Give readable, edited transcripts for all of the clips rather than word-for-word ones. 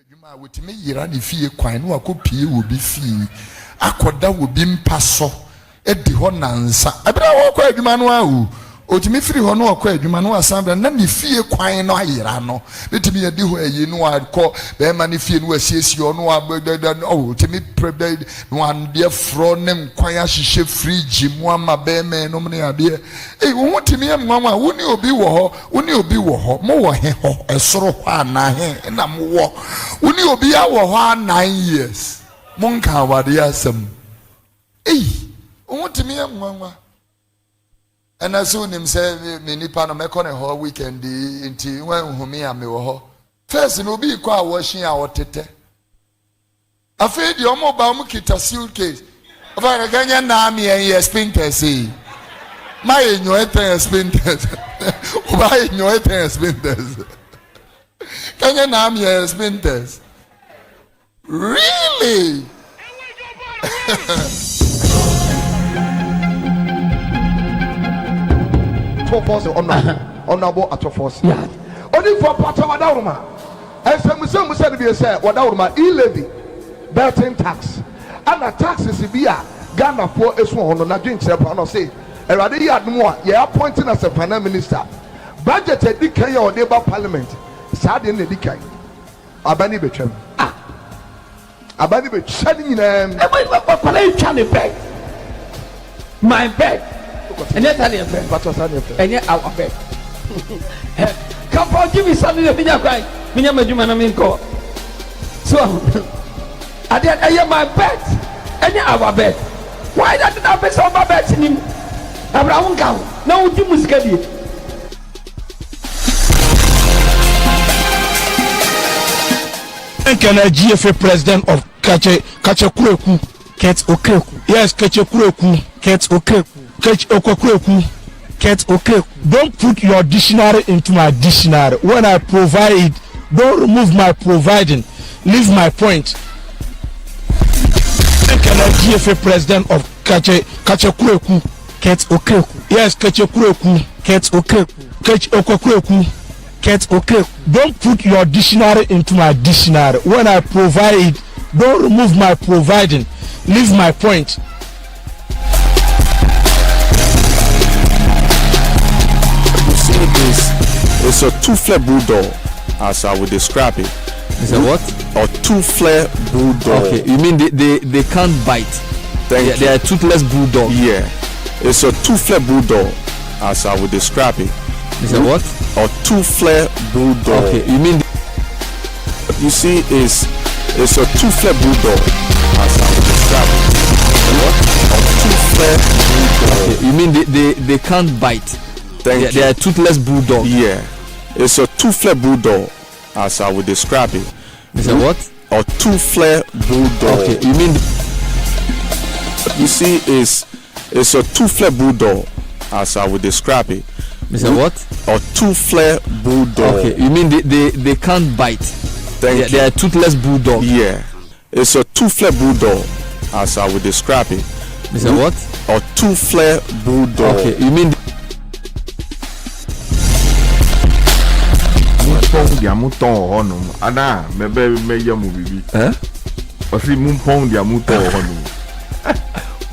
Juma with me, Irani fee, quine, who copy will be fee. Akoda will be mpasso. Edi honansa. Abra walk where you manuau. Otimi free hono kwa adwuma asamba na ne fie kwan no ayera no betimi edi ho ayi no akọ be ma ne fie no asiesie no abeda no otimi prebed no ande fro ne nkwan ahihye fridge mu ama be me no ne ade wo timi amwa woni obi wo ho mo wo he ho esoro ho ana he na mo wo woni obi a wo ho 9 years mo nka wade asem wo timi amwa. And as soon as me nipa no meko ne ho weekend inti wan hu me ame wo ho first no bi kwa washing a wotete afi di omo ba omo kita suitcase ova Ghanaian na me en spinters my enyo eten spinters ova enyo eten spinters Ghanaian na me spinters really. Force honorable at force. Yeah. Only for part of Wadawma. And some said to be a say, Wadawma, levy betting tax. And the taxes if you Ghana for is one on a drink, say, a radiant more, you are appointing as a finance minister. Budget a decay or neighbor parliament. Sad in the decay. Abani Bechem. Abani Bechem. My bed. And yet, I and yet, our bed. Come on, give me something to be a cry. So, I did my bed. And yet, our bed. Why that I bet on my bed in him? Abraham Cow. No, you must get it. Can a GFA president of Kachakureku, Ket Okeku? Yes, Kachakureku, Ket Okeku. Don't put your dictionary into my dictionary. When I provide, don't remove my providing. Leave my point. Can a GFA president of Kachakureku, Ket Okeku? Yes, Kachakureku, Ket Okeku. Don't put your dictionary into my dictionary. When I provide, don't remove my providing. Leave my point. It's a two-flare bulldog, as I would describe it. Is it what? A two-flare bulldog. Okay, you mean they can't bite? They are toothless bulldog. Yeah, it's a two-flare bulldog, as I would describe it. Is it what? A two-flare bulldog. Okay, you mean? You see, it's a two-flare bulldog, as I would describe it. What? A two-flare bulldog. Okay, you mean they can't bite? They are toothless bulldog. Yeah, it's a two-flare bulldog, as I would describe it. Is it what? A two-flare bulldog. Okay, you mean? You see, it's a two-flare bulldog, as I would describe it. Is it what? A two-flare bulldog. Okay, you mean they can't bite? They are toothless bulldog. Yeah, it's a two-flare bulldog, as I would describe it. Is it what? A two-flare bulldog. Okay, you mean? Dia mouton honum ana mebe meya mu bibi osi mumpong dia mouton honum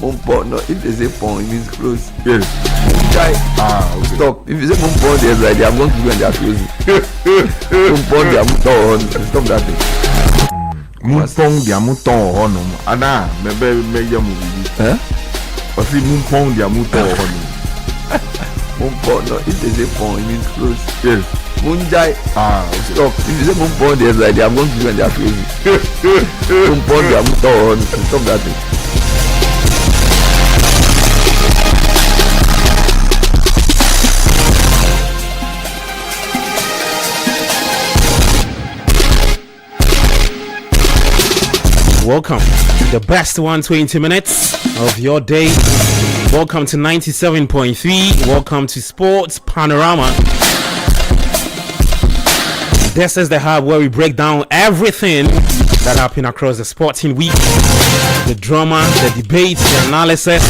mumpong no if they say pong it means close. Yes. Okay. Okay. Stop, if you say mumpong there's like I'm going to go and they're closing. Mumpong dia mouton stop that thing. Mumpong dia mouton honum ana mebe meya mu bibi osi mumpong dia mouton honum mumpong no if they say pong it means close. Yes. Munjai. Stop. If you say mumpong there's like I'm going to go and they're closing. Mumpong dia mouton stop that thing. Welcome to the best 120 minutes of your day. Welcome to 97.3. Welcome to Sports Panorama. This is the hub where we break down everything that happened across the sporting week. The drama, the debate, the analysis,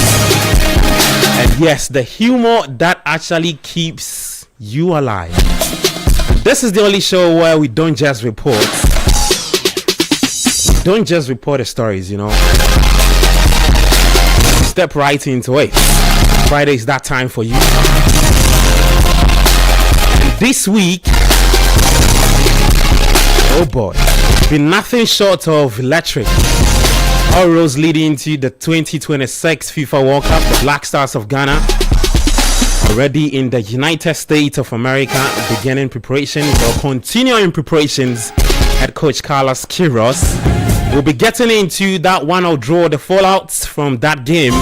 and yes, the humor that actually keeps you alive. This is the only show where we don't just report, don't just report the stories, you know. Step right into it. Friday is that time for you. And this week, oh boy, been nothing short of electric. All roads leading to the 2026 FIFA World Cup. The Black Stars of Ghana already in the United States of America, beginning preparations or continuing preparations. Head coach Carlos Queiroz will be getting into that 1-0 draw, the fallouts from that game.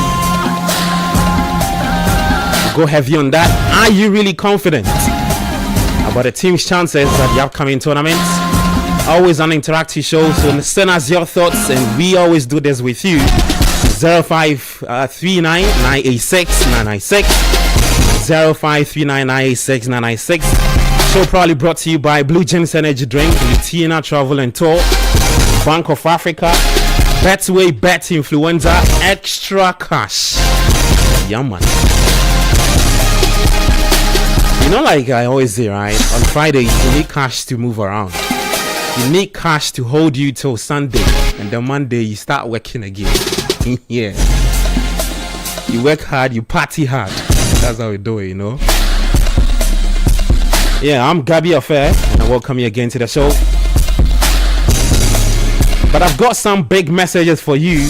We'll go heavy on that. Are you really confident about the team's chances at the upcoming tournament? Always an interactive show, so send us your thoughts, and we always do this with you. 0539 986 996 0539 986 996. Show proudly brought to you by Blue Gems Energy Drink, Litina Travel and Tour, Bank of Africa, Betway Bet Influenza, Extra Cash. Yeah, man. You know, like I always say, right? On Friday, you need cash to move around. You need cash to hold you till Sunday, and then Monday you start working again. Yeah. You work hard, you party hard. That's how we do it, you know. Yeah, I'm Gabby Affair, and I welcome you again to the show. But I've got some big messages for you.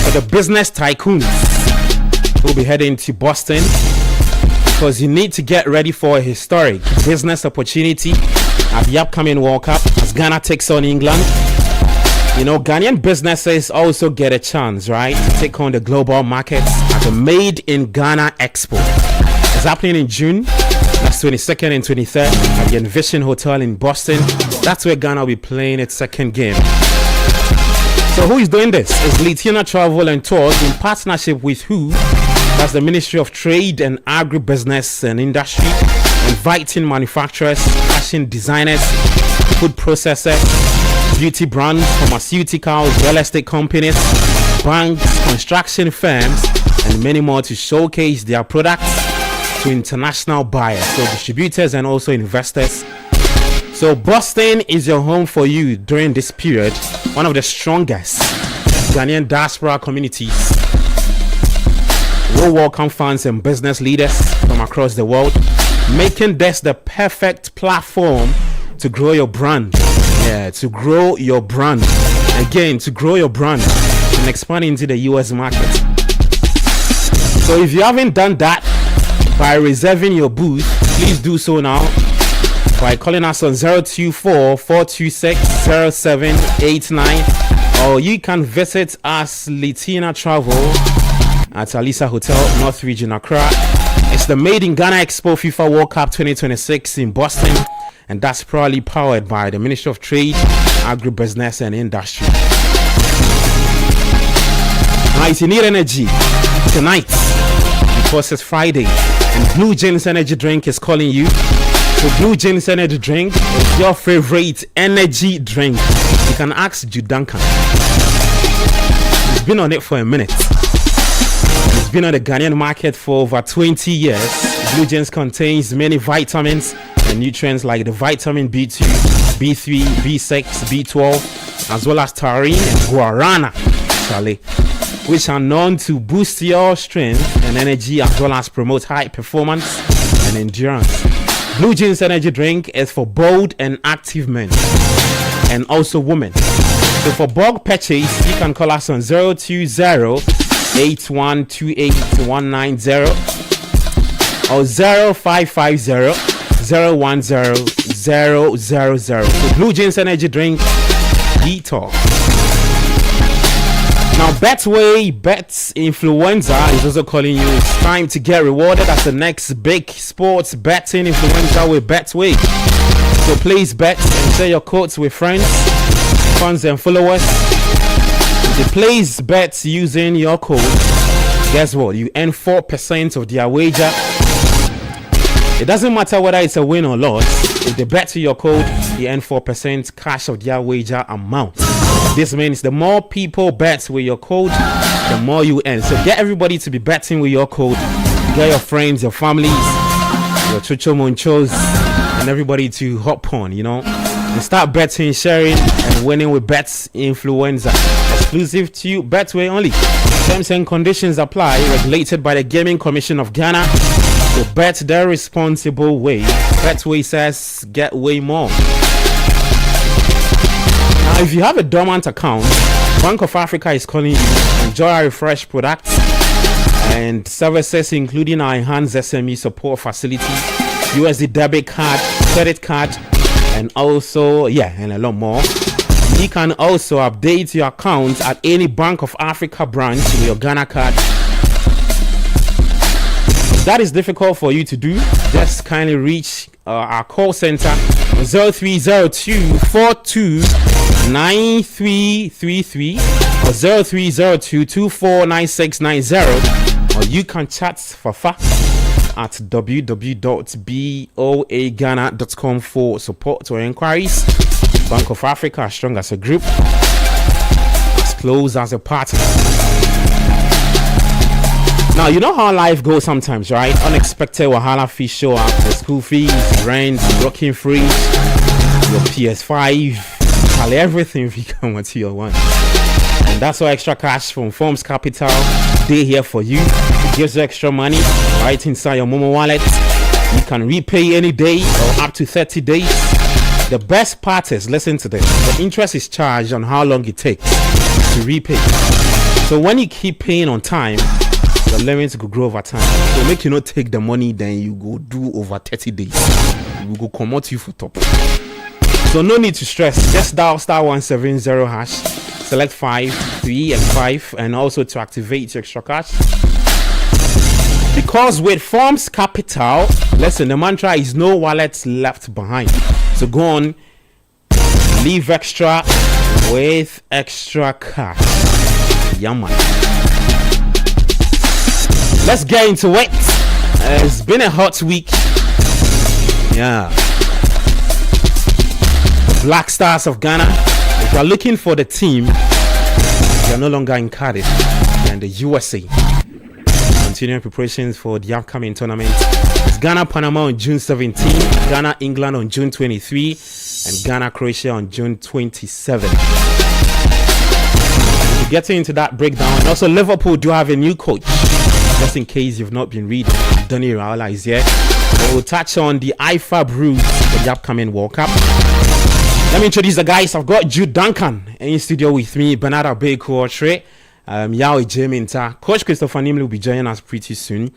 For the business tycoons who'll be heading to Boston, because you need to get ready for a historic business opportunity at the upcoming World Cup as Ghana takes on England. You know, Ghanaian businesses also get a chance, right, to take on the global markets at the Made in Ghana Expo. It's happening in June. That's 22nd and 23rd at the Envision Hotel in Boston. That's where Ghana will be playing its second game. So who is doing this? It's Litina Travel and Tours in partnership with who? That's the Ministry of Trade and Agribusiness and Industry, inviting manufacturers, fashion designers, food processors, beauty brands, pharmaceuticals, real estate companies, banks, construction firms, and many more to showcase their products to international buyers, so distributors and also investors. So Boston is your home for you during this period. One of the strongest Ghanaian diaspora communities will welcome fans and business leaders from across the world, making this the perfect platform to grow your brand. Yeah, to grow your brand. Again, to grow your brand and expand into the US market. So if you haven't done that by reserving your booth, please do so now by calling us on 024-426-0789, or you can visit us Litina Travel at Alisa Hotel, North Region, Accra. It's the Made in Ghana Expo FIFA World Cup 2026 in Boston, and that's probably powered by the Ministry of Trade, Agribusiness and Industry. Now, if you need energy tonight, because it's Friday, and Blue Gems Energy Drink is calling you. So Blue Gems Energy Drink is your favorite energy drink. You can ask Jude Duncan. He's been on it for a minute. It's been on the Ghanaian market for over 20 years. Blue Gems contains many vitamins and nutrients like the vitamin B2, B3, B6, B12, as well as taurine and guarana, which are known to boost your strength and energy, as well as promote high performance and endurance. Blue Gems Energy Drink is for bold and active men and also women. So for bulk purchase, you can call us on 020-8128-190 or 0550-010-000. So Blue Gems Energy Drink, Detox. Now, Betway Bets Influenza is also calling you. It's time to get rewarded as the next big sports betting influencer with Betway. So please bet and share your codes with friends, fans and followers. If you place bets using your code, guess what? You earn 4% of their wager. It doesn't matter whether it's a win or loss. If they bet to your code, you earn 4% cash of their wager amount. This means the more people bet with your code, the more you earn. So get everybody to be betting with your code. Get your friends, your families, your chucho monchos, and everybody to hop on, and start betting, sharing, and winning with Bets Influencer. Exclusive to Betway only. Terms and conditions apply. Regulated by the Gaming Commission of Ghana. So bet the responsible way. Betway says get way more. Now, if you have a dormant account, Bank of Africa is calling you. Enjoy our refresh products and services, including our enhanced SME support facility, USD debit card, credit card, and also, and a lot more. You can also update your account at any Bank of Africa branch with your Ghana card. If that is difficult for you to do, just kindly reach our call center 0302 42 9333 or 0302 249690, or you can chat Fafa at www.boaghana.com for support or inquiries. Bank of Africa, as strong as a group, as close as a partner. Now, you know how life goes sometimes, right? Unexpected wahala fees show up. The school fees, rent, working free, your PS5, everything become material one. And that's why extra cash from Forms Capital, they here for you. It gives you extra money right inside your Momo wallet. You can repay any day or up to 30 days. The best part is, listen to this, the interest is charged on how long it takes to repay. So when you keep paying on time, the limits could grow over time. So make you not take the money, then you go do over 30 days. You go come out you for top. So no need to stress. Just dial *170 hash, select 5, 3, and 5, and also to activate your extra cash. Because with Forms Capital, listen, the mantra is no wallets left behind. So go on, leave extra with extra cash. Yeah, man. Let's get into it. It's been a hot week. Yeah. Black Stars of Ghana. If you're looking for the team, you're no longer in Cardiff. You're in the USA. Continuing preparations for the upcoming tournament. It's Ghana Panama on June 17, Ghana England on June 23, and Ghana Croatia on June 27. We're getting into that breakdown. And also Liverpool do have a new coach. Just in case you've not been reading, Iraola is here. We'll touch on the IFAB rules for the upcoming World Cup. Let me introduce the guys. I've got Jude Duncan in studio with me, Bernard Abeku-Otre, Yao Ejeminta. Coach Christopher Nimley will be joining us pretty soon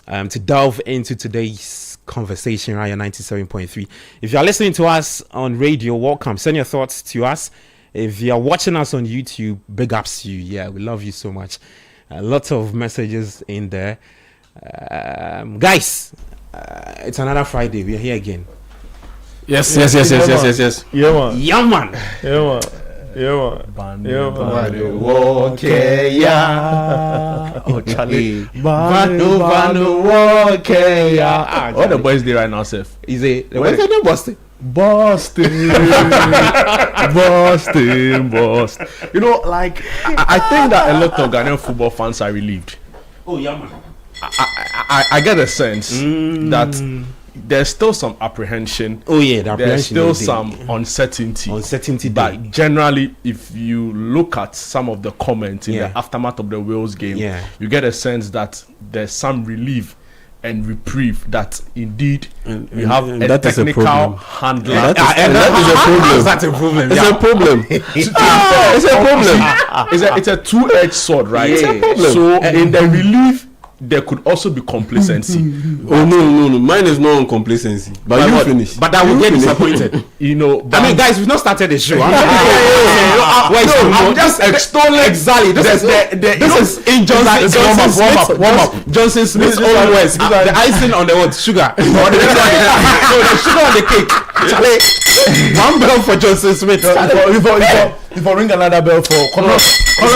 to delve into today's conversation right at 97.3. If you're listening to us on radio, welcome. Send your thoughts to us. If you're watching us on YouTube, big ups to you. Yeah, we love you so much. Lots of messages in there. Guys, it's another Friday. We are here again. Yes. Yeah, man. Yeah, man. What the boys do right now, Seth? Is it? What's the name, Boston? Boston. You know, like I think that a lot of Ghanaian football fans are relieved. Oh, yeah, man. I get a sense that there's still some apprehension. Oh, yeah, the there's still apprehension some uncertainty. But generally, if you look at some of the comments in the aftermath of the Wales game, you get a sense that there's some relief and reprieve that indeed we have a technical handler. That's a problem. It's a problem. It's a two-edged sword, right? It's a problem. So in the relief, there could also be complacency. Oh no, mine is not on complacency. But you finish. But I will get disappointed. You know, I mean, guys, we've not started the show. I'm just extolling exactly. This is in Johnson Smith's own words. The icing on the what? Sugar. Or the sugar on the cake. One bell for Johnson Smith. If I ring another bell for corner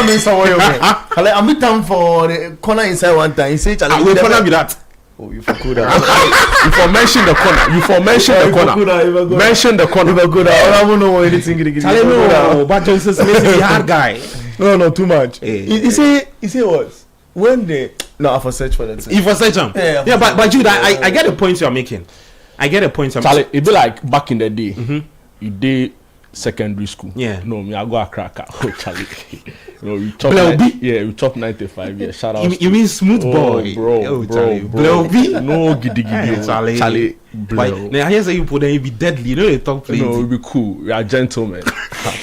me somewhere. I meet time for the corner inside one time. He say, "I will corner me that." Oh, you for good. You for mention the corner. Mention the corner. You for good. I don't know anything. No, but Johnson Smith is the hard guy. No, too much. He say what? When they I for search for that. You for search him. Yeah, but Jude, I get the point you are making. I get a point. Charlie, it be like back in the day. You did secondary school. Yeah. No, me I go a cracker. Oh, Charlie. We top 95. Yeah, shout out. You mean smooth boy, bro. No giddy. Charlie. Bro. Now here's how you put them. You be deadly. You know they talk plenty. No, we be cool. We are gentlemen.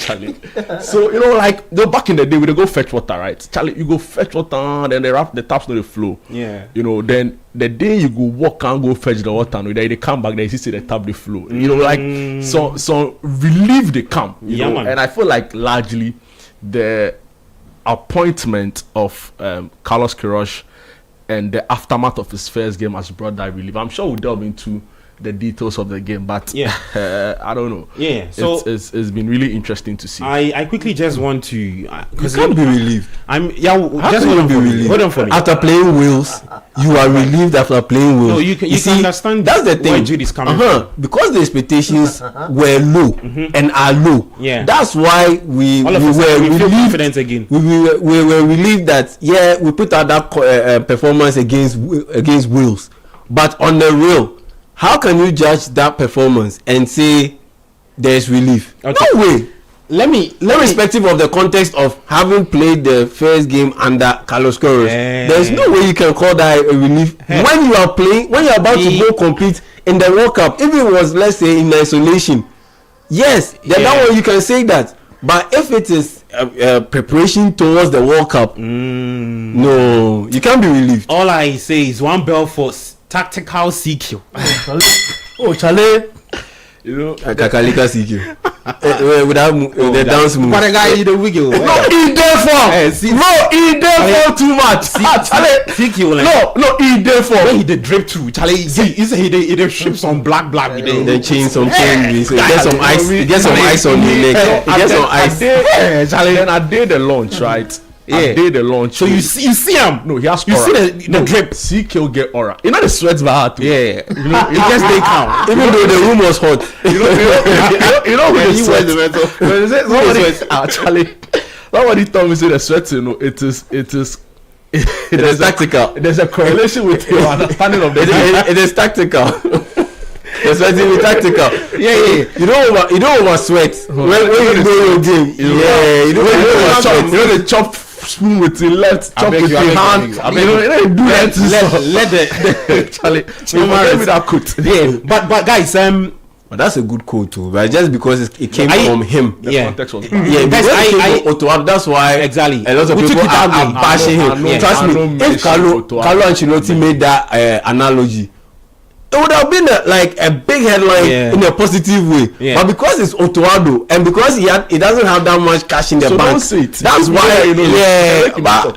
Charlie. So like back in the day, we go fetch water, right? Charlie, you go fetch water, then the taps no the flow. Yeah. Then the day you go walk and go fetch the water, and they come back, they see the tap the flow. Like so relieve the camp. You know? And I feel like largely the appointment of Carlos Queiroz and the aftermath of his first game has brought that relief. I'm sure we'll delve into the details of the game, but I don't know. Yeah, so it's been really interesting to see. I quickly just want to because you can't be relieved. Just want to be relieved. Hold on for me. After playing Wales, you are relieved after playing Wales. No, you can understand. That's the thing. Where Jude is coming from. Because the expectations were low and are low. Yeah, that's why we were relieved. Confidence again. We were relieved that we put out that performance against Wales, but on the real. How can you judge that performance and say there's relief? Okay. No way. Irrespective of the context of having played the first game under Carlos Queiroz, there's no way you can call that a relief. When you are playing, when you're about to go compete in the World Cup, if it was, let's say, in isolation, yes, then that one you can say that. But if it is preparation towards the World Cup, no, you can't be relieved. All I say is one bell for tactical CQ. Oh, Charlie. Kakalika CQ. Without the dance move. But the guy in the wiggle. No, he therefore too much. CQ. No, he therefore. When he did drip too. Charlie, he did strip some black. They change some change. So get some ice. Get some ice on the neck. Get some ice. Charlie, then I did the launch, right? I did the launch. So you see him? No, he has you aura. See the drip. CQ get aura. You know the sweats by heart. Yeah. You know, it just they count. Even though the room was hot. You know when he sweats. Actually, somebody told me say the sweat. You know, it is tactical. There's a correlation with your understanding of the game. It is tactical. The sweating is tactical. Yeah. You don't over sweat when you go your game. You don't the chop spoon with the left, chop with the hand. You don't do that. Let the Charlie. With that coat. Yeah, but guys, but that's a good quote too. But just because it came from him, the context was that's why exactly a lot of people are bashing him. Trust me, if Carlo Ancelotti made that analogy, it would have been a big headline in a positive way, but because it's Otoado and because he doesn't have that much cash in the bank, don't say it. That's why but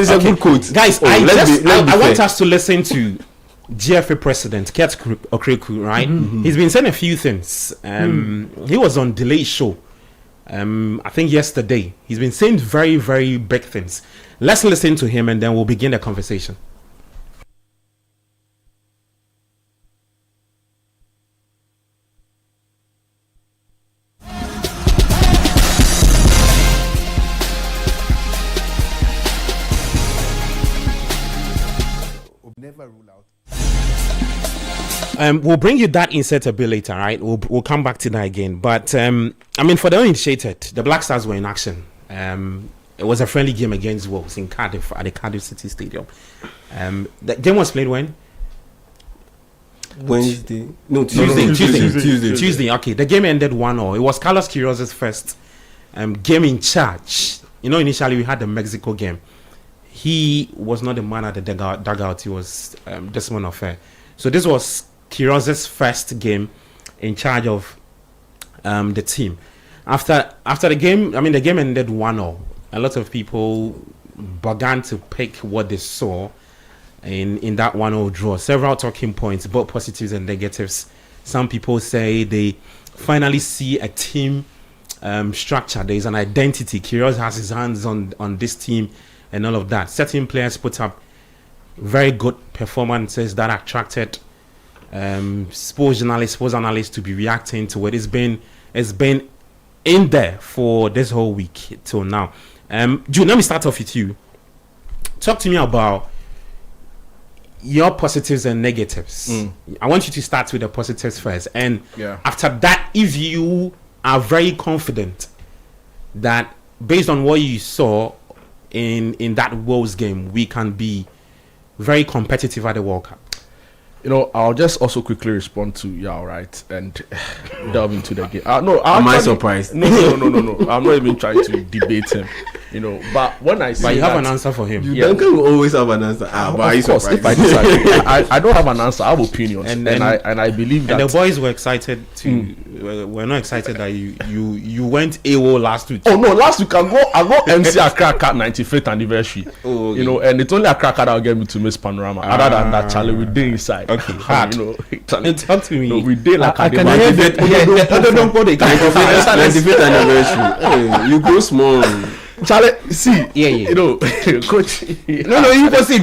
it's a good quote. Guys, I want us to listen to GFA President Kurt Okreku, right? He's been saying a few things. He was on Delay Show I think yesterday. He's been saying very, very big things. Let's listen to him and then we'll begin the conversation. We'll bring you that insert a bit later, right? We'll come back to that again. But I mean, for the uninitiated, the Black Stars were in action. It was a friendly game against Wolves in Cardiff at the Cardiff City Stadium. The game was played when? Wednesday. No, Tuesday. Okay, the game ended 1-0. It was Carlos Queiroz's first game in charge. You know, initially we had the Mexico game. He was not the man at the dugout. He was Desmond Affair. So this was Queiroz's first game in charge of the team. After the game, I mean, the game ended 1-0. A lot of people began to pick what they saw in that 1-0 draw. Several talking points, both positives and negatives. Some people say they finally see a team structure. There is an identity. Queiroz has his hands on this team and all of that. Certain players put up very good performances that attracted sports analysts to be reacting to it. It's been in there for this whole week till now. Jude, let me start off with you. Talk to me about your positives and negatives. I want you to start with the positives first, and after that, if you are very confident that based on what you saw in that Wales game, we can be very competitive at the World Cup. You know, I'll just also quickly respond to Yao, right, and delve into the game. No, am I surprised? No. I'm not even trying to debate him. You know, but when I say but you have an answer for him. Duncan will always have an answer. But of course, if I disagree, I don't have an answer. I have opinions, and I believe that. And the boys were excited to. We're not excited that you went AWOL last week. Oh no, last week I go MC Accra 95th anniversary. Oh, okay. You know, and it's only Accra that will get me to miss Panorama. Other than that, Charlie, we did inside. Okay, hard. You know, talk to me. No, we did like I can hear that. Don't go the 95th anniversary. You go small. Charlie, see, you know, coach. No, you proceed.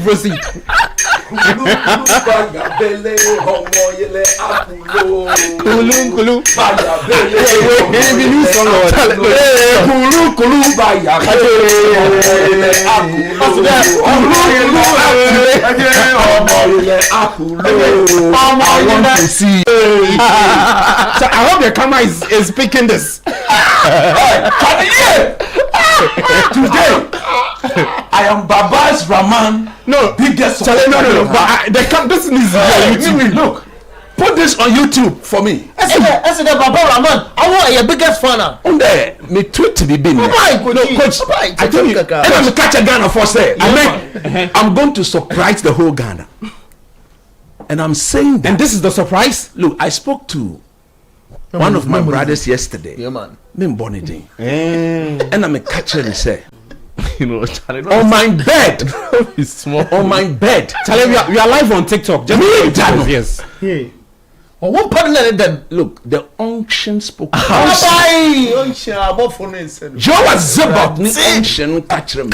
I hope the camera is picking this. Today, I am Baba's Rahman. No, biggest. No. But this is YouTube. Look, put this on YouTube for me. I said, Baba Rahman, I want your biggest fan. On there, me tweet to be big. Coach, I tell you, and I'm catch a Ghana for say. I'm going to surprise the whole Ghana, and I'm saying that. And this is the surprise. Look, I spoke to one of my brothers yesterday. Yeah, man. And I'm a catcher and say, you know, Charlie, on my bed, it's small. On my bed, Charlie, we are live on TikTok. Just yes. Yeah. Oh, what partner then? Look, the unction spoke. Joe was Zebot, the unction catcher me.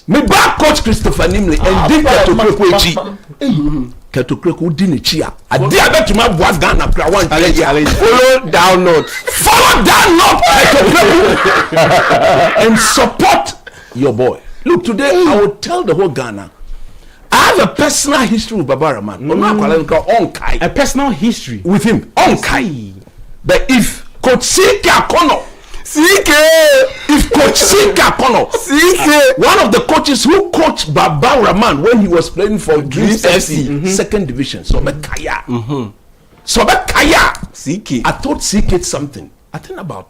Me back coach Christopher Nimley and did that to Kwechi. Ketokreku dini chia. I did that to my boss Ghana. Follow down note. Follow down note. And support your boy. Look, today I will tell the whole Ghana. I have a personal history with Baba Rahman. A personal history with him. Onkai. But if Coach Sika Kono. If Coach Sika Kono, one of the coaches who coached Baba Rahman when he was playing for Dreams FC, second division, Sobekaya. Sobekaya. I told Sika something. I think about.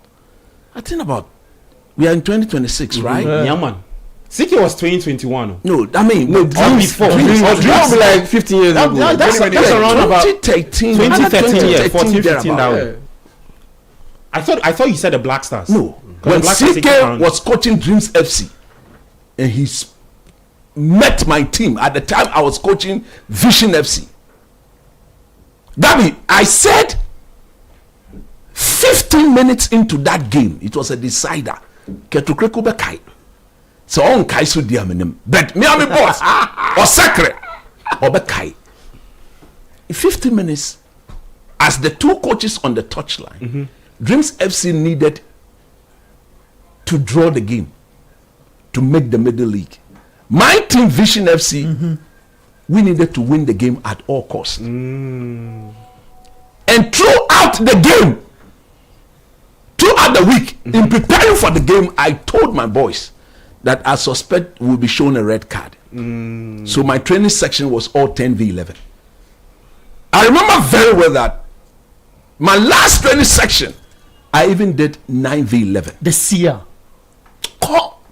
We are in 2026. Right? Yeah, man. Siki was 2021. No, I mean, no, Dreams like 15 years ago. That's around about 2013, 14, 15 down. I thought you said the Black Stars. No, when CK was coaching Dreams FC, and he met my team at the time I was coaching Vision FC. Gabby, I said 15 minutes into that game, it was a decider. Ketokreku bekai. So on Kaisu diamenem. But me and my boss or secret or bekai. 15 minutes as the two coaches on the touchline. Dreams FC needed to draw the game to make the middle league. My team Vision FC, we needed to win the game at all costs. And throughout the game, throughout the week, in preparing for the game, I told my boys that I suspect will be shown a red card. So my training section was all 10v11. I remember very well that my last training section, I even did 9v11. The seer.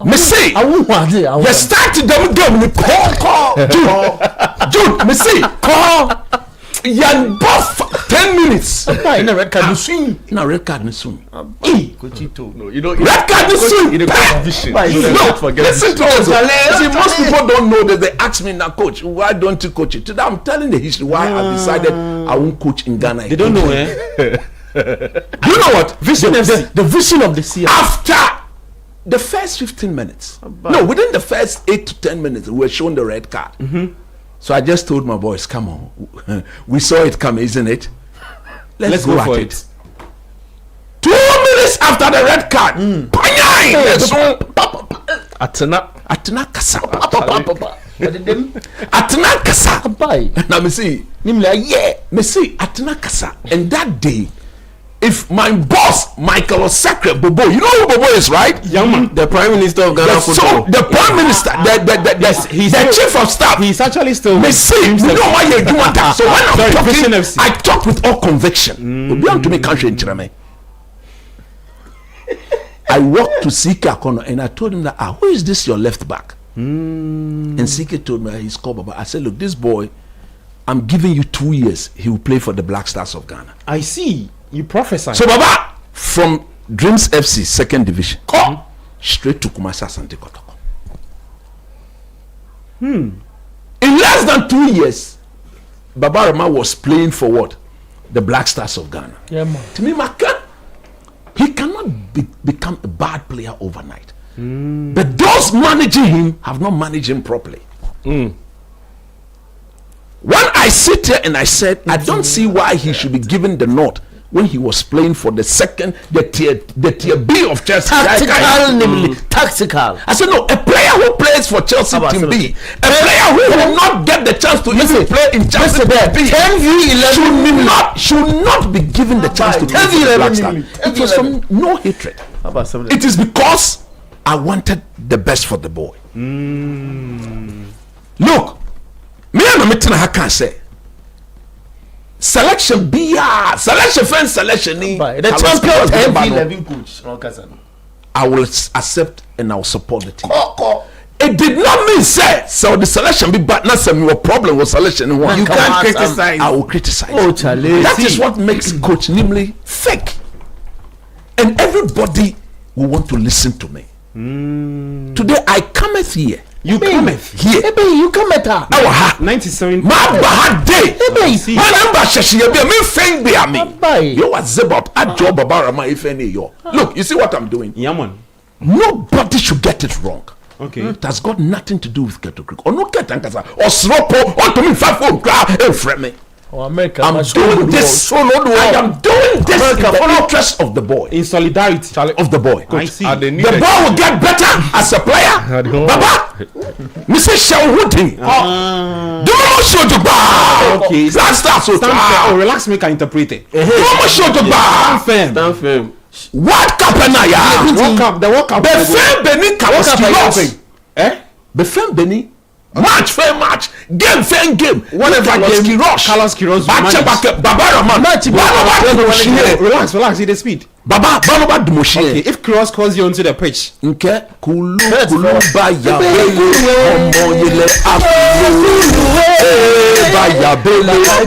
Me say, the start to them call Jude, me say, call yan buff 10 minutes. In a red card, swing. No red card, no swing. No, you know, red card, no swing. Vision. No, listen to us. See, most people don't know that. They ask me now, coach, why don't you coach it? Today I'm telling the history why I decided I won't coach in Ghana. They don't know, eh? You know what? Vision the vision of the sea. After the first 15 minutes, no, within the first 8 to 10 minutes, we were shown the red card. So I just told my boys, come on, we saw it coming, isn't it? Let's go for it. 2 minutes after the red card, Atena kasa. Now me see. Me see Atena kasa. And that day, if my boss Michael Osakre Bobo, you know who Bobo is, right? Young man, the Prime Minister of Ghana. So the Prime Minister, he's the Chief of Staff. He's actually still. Me see, you know why you do that. So when I'm talking, I talk with all conviction. To me country in Chirame. I walked to Sike Akono and I told him that, who is this your left back? And Sike told me he's called Baba. I said, look, this boy, I'm giving you 2 years. He will play for the Black Stars of Ghana. I see. You prophesy. So Baba, from Dreams FC 2nd Division, straight to Kumasi Asante Kotoko. In less than 2 years, Baba Rama was playing for what? The Black Stars of Ghana. Yeah, man. To me, he cannot become a bad player overnight. But those managing him have not managed him properly. When I sit here and I said, I don't see why he should be given the nod when he was playing for the tier B of Chelsea. Tactical. I said, no, a player who plays for Chelsea team B, a player who will not get the chance to even play in Chelsea team B, should not be given the chance to play for the Black Star. It was from no hatred. It is because I wanted the best for the boy. Look, me and Mitina Hakan say, selection fans selection the champion MV11 coach. I will accept and I will support the team. It did not mean say so the selection be bad. Not some your problem with selection. You can't criticize. I will criticize. That is what makes Coach Nimley fake, and everybody will want to listen to me. Today I cometh here. You cometh here. You cometh here. Our heart 97. My bad day. Remember, Shashi, me feng be me. You was about a job about Rama if any yo. Look, you see what I'm doing? Yeah, man. Nobody should get it wrong. Okay. It has got nothing to do with Keto Creek. Or no Ketankasa. Or Sropo. Or to me, 5 phone crowd. And friend me. I'm doing this. I am doing this in the interest of the boy. In solidarity of the boy. I see. The boy will get better as a player. Baba, Mr. Shawuti. Don't show the bar. Okay. Relax, make I interpret it. Don't show the bar. Stand firm. What Kapanaya? The World Cup. The Fem Benin Kawaski. Befem Benin. Match, fair match, game, fair game. Whatever game, Carlos Quiroz, Baba Rahman. Relax, see the speed. Baba Dumoshi. Okay, if Quiroz calls you onto the pitch. Okay, Kulu Baya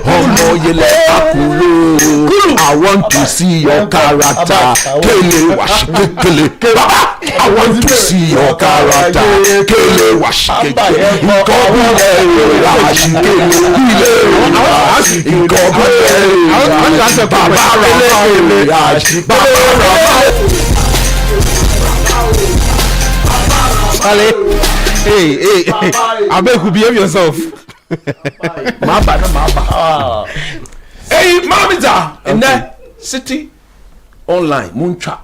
Homo Yele Akulu. I want to see your character. Kele Washikele. Baba, I want to see your character. Kele Washikele. Hey, I beg you behave yourself. Hey, Mamita, and then City Online, Muncha.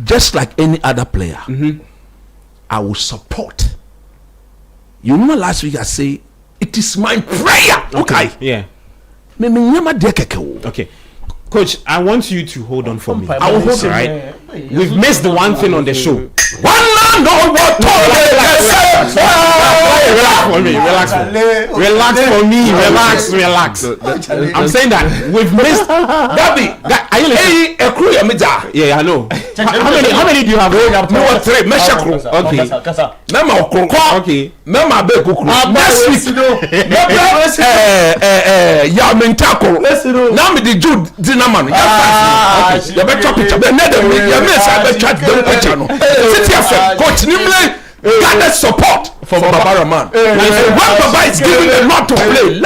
Just like any other player, I will support. You know, last week I say it is my prayer. Okay. Yeah. Okay. Coach, I want you to hold on for me. I will hold on. Right? We've missed the one thing on the show. Relax for me. I'm saying that we've missed. Gabby, are you listening? Yeah, I know. How many do you have? No, 3. Okay. Okay. Next week. Now me the Jude Dinaman. You better picture. Citi FM, Coach Nimley, gather support for Panorama. When Baba is giving a lot to play,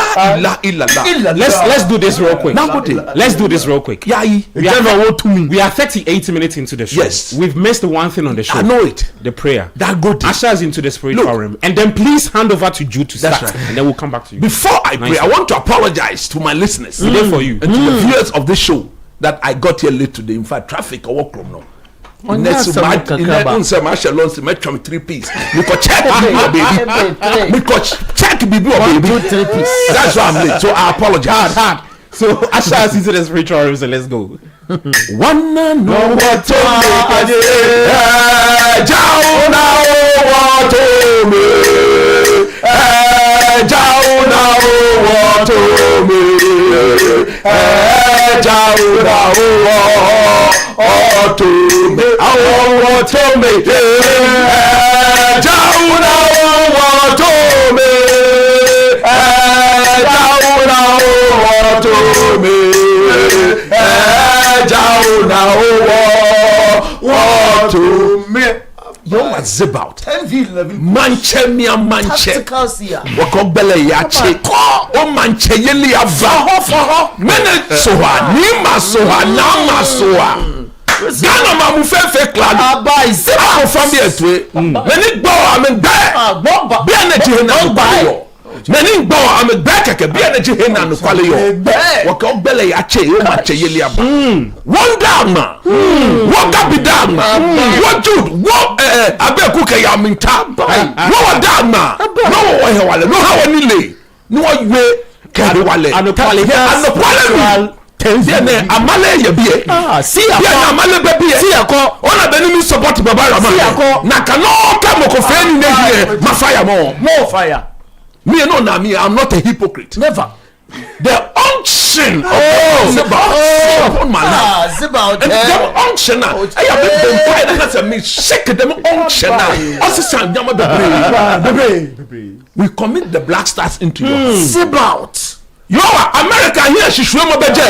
let's do this real quick. Let's do this real quick. We are 38 minutes into the show. Yes, we've missed one thing on the show. I know it. The prayer. That good. Ushers into the spiritual realm, and then please hand over to Jude to start, and then we'll come back to you. Before I pray, I want to apologize to my listeners, for you, and to the viewers of this show that I got here late today. In fact, traffic or work from now. Next month, in the Marshall Lonsi, met from 3 piece. Because check baby. Because check baby. That's why I'm late. So I apologize. Hard. So Asha into the spiritual realm. So let's go. One and no what to me. Jauna what to me. Jauna what to me. Jauna what to me. I want to me. Jauna what to me. Jauna what to me. Jauna what to me. You what's about 10v11 manche mia manche wako bele ya che o manche yeli ava mene soha nima soha nama soha Ghana mamu fefe clan abai se ko fambi etwe mene gbo am gbe be na je na gbo mene gbo am gbe keke be na je na no kwale yo wako bele ya che o manche yeli ava one dama what be dama what Jude what abeku ke ya minta no dama no wo wale no ha woni le no we ke wale anopale Tiene amale ye bie si ya amale be bie si yako ona be ni support baba rama si yako na kano ka mo ko fe ni ne mafire more fire me no na me I'm not a hypocrite never the unction of upon my life and the unction I have been fighting that's a me shake them unction also sound yama be we commit the black stars into your zibout yo America here she shwe mo beje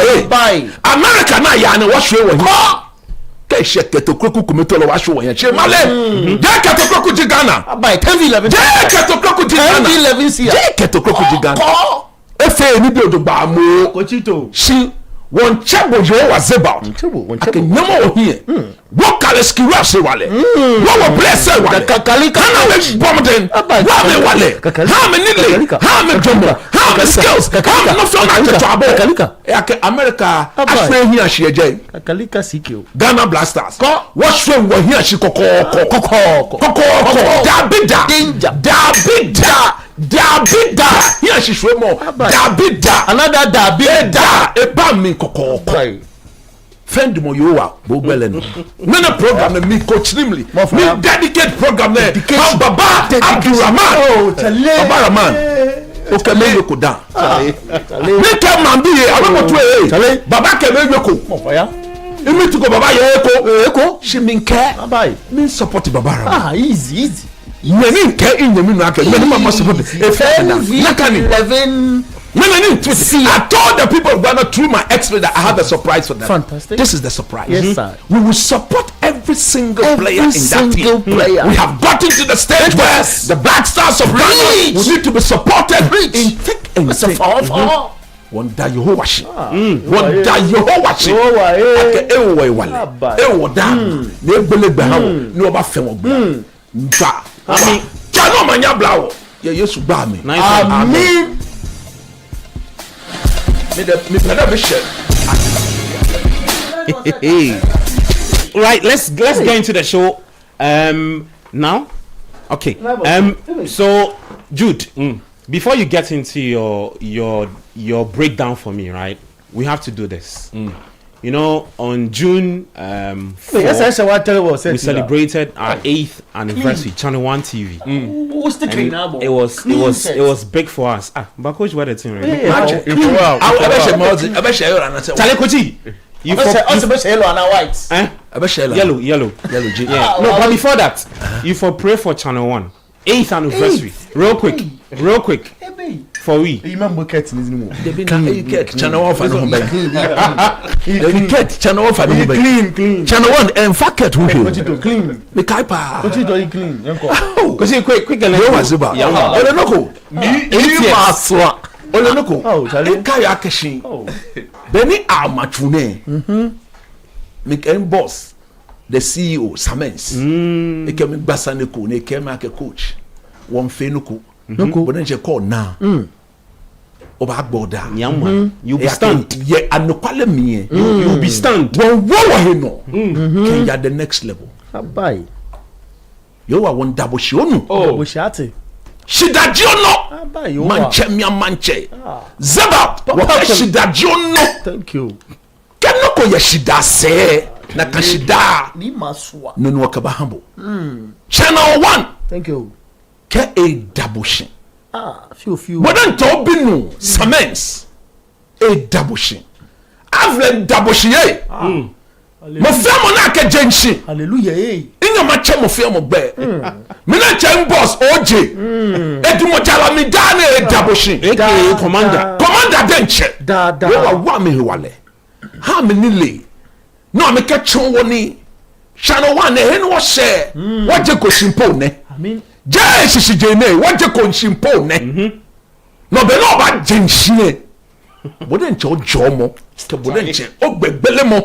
America na ya ne wo shwe wo here ke sheke to kroku kumeto lo wa shwe wo here che male je ke to kroku ji Ghana by 10v11 je ke to kroku ji Ghana 10v11 sia je ke to kroku ji Ghana efe ni bi odogba mo kochito shi won chebo yo wa zeba ake nyamo wo here wo kale skiwa se wale wo bless wale kakalika na me bomden wa me wale ha me nile ha me jomo ha me skills ha no so na chabo kakalika ake America afre here she eje kakalika sikio Ghana Blasters wo shwe wo here she kokoko dabida dabida here she shwe mo dabida another dabida e ba mi kokoko friend mo yowa bo gbele no na program me coach nimli me dedicate program there Baba Abdurrahman Baba Rahman o ke me yoko da me ke man bi e awo to Baba ke me yoko mo ya imi to go Baba ye eko she min care me support Baba Rahman easy many care in the minute many mama support if nakani 11 I told the people of Ghana through my expert that I have a surprise for them. Fantastic. This is the surprise. Yes, sir. We will support every single player in that team. We have gotten to the stage where the Black Stars of Ghana will need to be supported in thick and thin. One day you hold washi. One day you hold washi. Ake ewo wale. Ewo dam. Ne bele behawo. Ne oba femo bla. Nta. Ami. Jano manya blawo. Ye Yesu ba mi. Amen. Right, let's go into the show now. Okay. So Jude, before you get into your breakdown for me, right? We have to do this. You know, on June 4th, we celebrated our 8th anniversary, Channel 1 TV. It was big for us. But coach, what the thing, right? Yellow. Yeah. No, but before that, you for pray for Channel 1 8th anniversary. Real quick. For we. You remember Kate in his name? Channel 1 for no Channel 1 for no Clean. Channel 1 and fuck it who clean. Me kaipa. What you doing clean? Cause you quick and Yo waziba. Ole noko. Ni maswa. Ole noko. Oh, Charlie. Kaya keshi. Beni amachune. Me ken boss. The CEO Samens. E kem gbasane ko, ne kem ake coach. Won fe nuku. Nuku. But then je call now. Oba border. You be stunned. Yeah, and no kwale me. You be stunned. Won wo no. Can you the next level? Bye. You are one double shonu. Oh, Bushati. Shidajiono. Manche mia manche. Zeba. Shidajiono. Thank you. Kenoko ya shida se. Na kashida. Ni maswa. Nunu wakabahambo. Channel 1. Thank you. Ke a double shin. Few. Wadan to binu Samens. A double shin. Avle double shin. Mo femo na ke jenshi. Hallelujah. Inga mache mo femo be. Me na chen boss OJ. Edu mo jala mi dane a double shin. AKA commander. Commander denche. Da. We wa me wale. Ha me nile. No me ke chon woni. Channel 1 he no share. What je ko simple ne. Amen. Jẹ́ ṣiṣi ne wọ́n jẹ́ kò ń ṣe pò nẹ́ nọ̀bẹ̀ náà bá jẹ́ ń ṣí ẹ̀ bọ́dẹ̀ ń ṣe ọjọ́ ọmọ kẹ bọ́dẹ̀ ń ṣe ọgbẹ̀ gbẹlẹ́mọ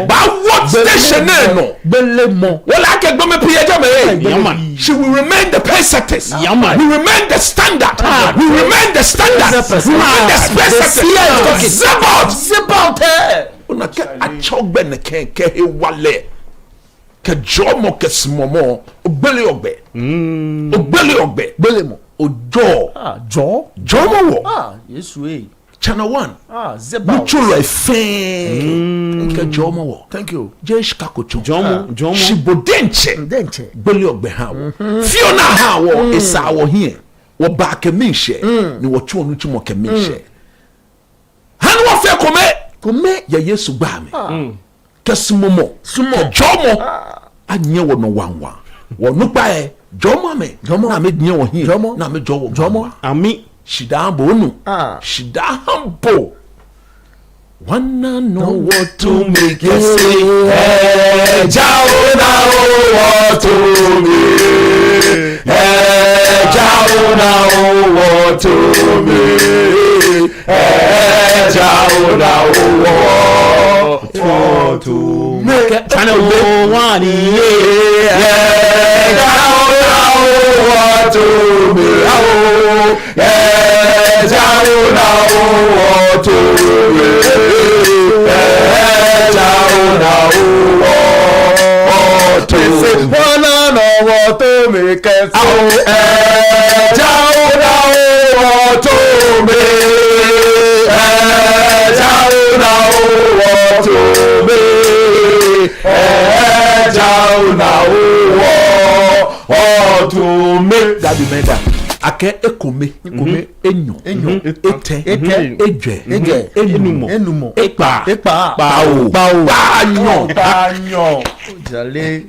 bá wọ́n station náà nọ gbẹlẹ́mọ wọ́n lè akẹ́ gbọ́mọ pí ẹjọ́ mẹ́rẹ́ she will remain the pesetes we remain the standard we remain the standard we remain the pesetes zibot ọ̀nà kẹ́ àtsọ́gbẹ̀ ní kẹ́kẹ́ ẹ wálẹ̀. Jomo kesmomo ogbele ogbe belemo ojo jomo wo yes Channel 1 zeba mutulo efe nke jomo wo thank you jesh kakocho jomo shibodenche bele ogbe ha wo fiona ha wo isa wo hie wo ba kemishe ni wo tuo nu chimo kemishe han wo fe kome ya Yesu gba mi kesmomo jomo anye wo no wanwa wo no pa e jomo na me nye wo hin na me jomo ami shida ambo nu shida ambo wanna know what to make you say jao na what to me jao na what to me jao na what to me Channel 1 what to me jao na what to me jao na what to me wanna know what to make us jao na what to me jao na what to me jao na what to me that be meda ake ekome enyo ete eje enumo epa bawo jale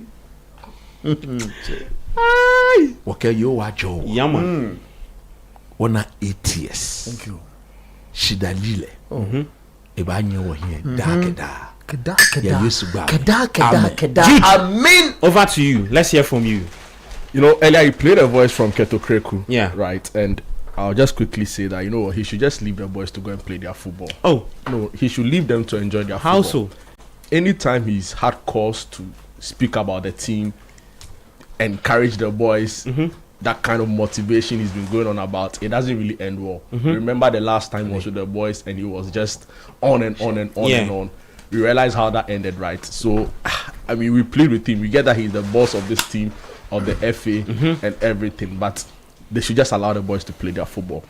wake yo wajo yama wana 8 years thank you shidalile eba nye wo hie da keda Amen. Over to you. Let's hear from you. You know, earlier you played a voice from Keto Kreku. Yeah. Right. And I'll just quickly say that, you know, he should just leave the boys to go and play their football. Oh. No, he should leave them to enjoy their football. How so? Anytime he's had calls to speak about the team, encourage the boys, that kind of motivation he's been going on about, it doesn't really end well. Remember the last time he was with the boys and he was just on and on and on and on. We realized how that ended, right? So, I mean, we played with him. We get that he's the boss of this team, of the FA and everything, but they should just allow the boys to play their football.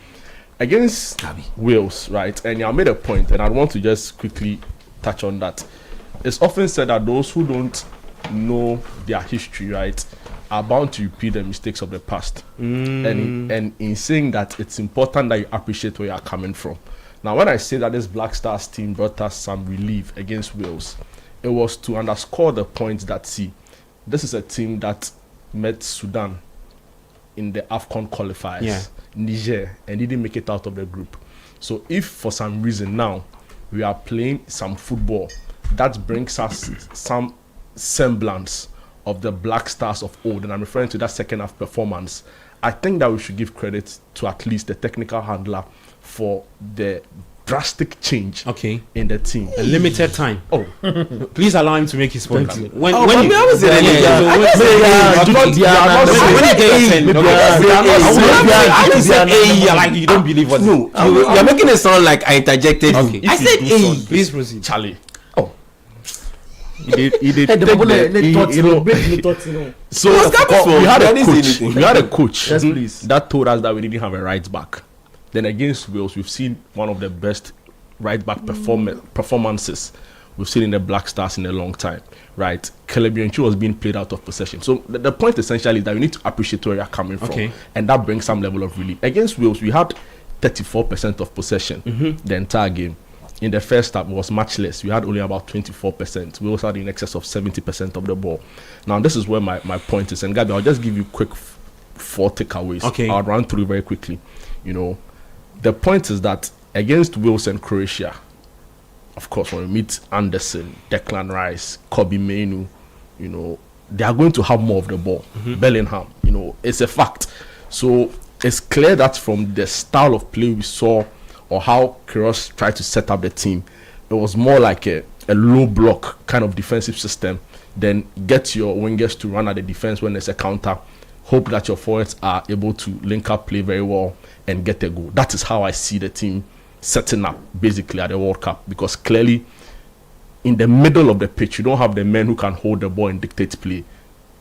Against Wales, right? And I made a point, and I want to just quickly touch on that. It's often said that those who don't know their history, right, are bound to repeat the mistakes of the past. And in saying that, it's important that you appreciate where you are coming from. Now, when I say that this Black Stars team brought us some relief against Wales, it was to underscore the point that, see, this is a team that met Sudan in the AFCON qualifiers, Niger, and didn't make it out of the group. So if for some reason now we are playing some football that brings us some semblance of the Black Stars of old, and I'm referring to that second half performance, I think that we should give credit to at least the technical handler for the drastic change in the team. A limited time. Oh, please allow him to make his point. When you don't believe what? No, you're making it sound like I interjected. Okay. I said A. Please proceed, Charlie. He did. So we had a coach that told us that we didn't have a right back. Then against Wales, we've seen one of the best right back performances we've seen in the Black Stars in a long time, right? Kelebianchi was being played out of possession. So the point essentially is that you need to appreciate where you're coming from, and that brings some level of relief. Against Wales, we had 34% of possession the entire game. In the first half, it was much less. We had only about 24%. We also had in excess of 70% of the ball. Now, this is where my point is. And Gabi, I'll just give you quick 4 takeaways. I'll run through very quickly. You know, the point is that against Wales and Croatia, of course, when we meet Anderson, Declan Rice, Kobe Mainoo, you know, they are going to have more of the ball. Bellingham, you know, it's a fact. So it's clear that from the style of play we saw, or how Queiroz tried to set up the team, it was more like a low block kind of defensive system. Then get your wingers to run at the defense when there's a counter. Hope that your forwards are able to link up, play very well, and get a goal. That is how I see the team setting up basically at the World Cup. Because clearly, in the middle of the pitch, you don't have the men who can hold the ball and dictate play.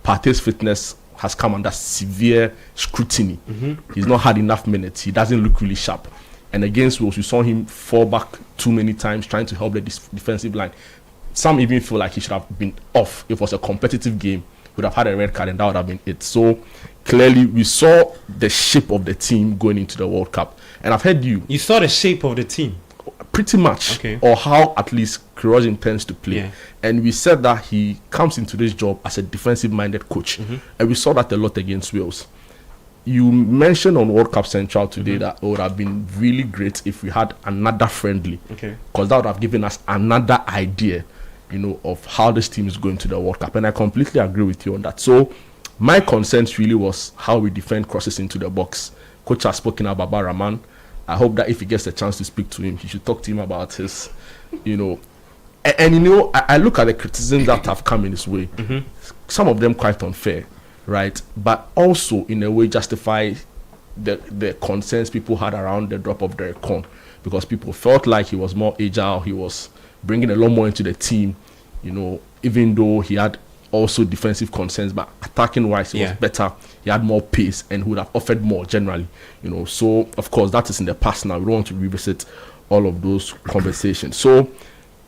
Partey's fitness has come under severe scrutiny. He's not had enough minutes. He doesn't look really sharp. And against Wales, you saw him fall back too many times trying to help the defensive line. Some even feel like he should have been off. If it was a competitive game, he would have had a red card and that would have been it. So clearly we saw the shape of the team going into the World Cup. And I've heard you. You saw the shape of the team? Pretty much. Or how at least Queiroz intends to play. And we said that he comes into this job as a defensive-minded coach. And we saw that a lot against Wales. You mentioned on World Cup Central today that it would have been really great if we had another friendly. Because that would have given us another idea, you know, of how this team is going to the World Cup. And I completely agree with you on that. So my concerns really was how we defend crosses into the box. Coach has spoken about Rahman. I hope that if he gets a chance to speak to him, he should talk to him about his, you know. And you know, I look at the criticisms that have come in his way. Some of them quite unfair. Right, but also in a way justify the concerns people had around the drop of Derek Cohn, because people felt like he was more agile, he was bringing a lot more into the team, you know, even though he had also defensive concerns, but attacking wise he was better, he had more pace and would have offered more generally, you know. So of course that is in the past now. We don't want to revisit all of those conversations. So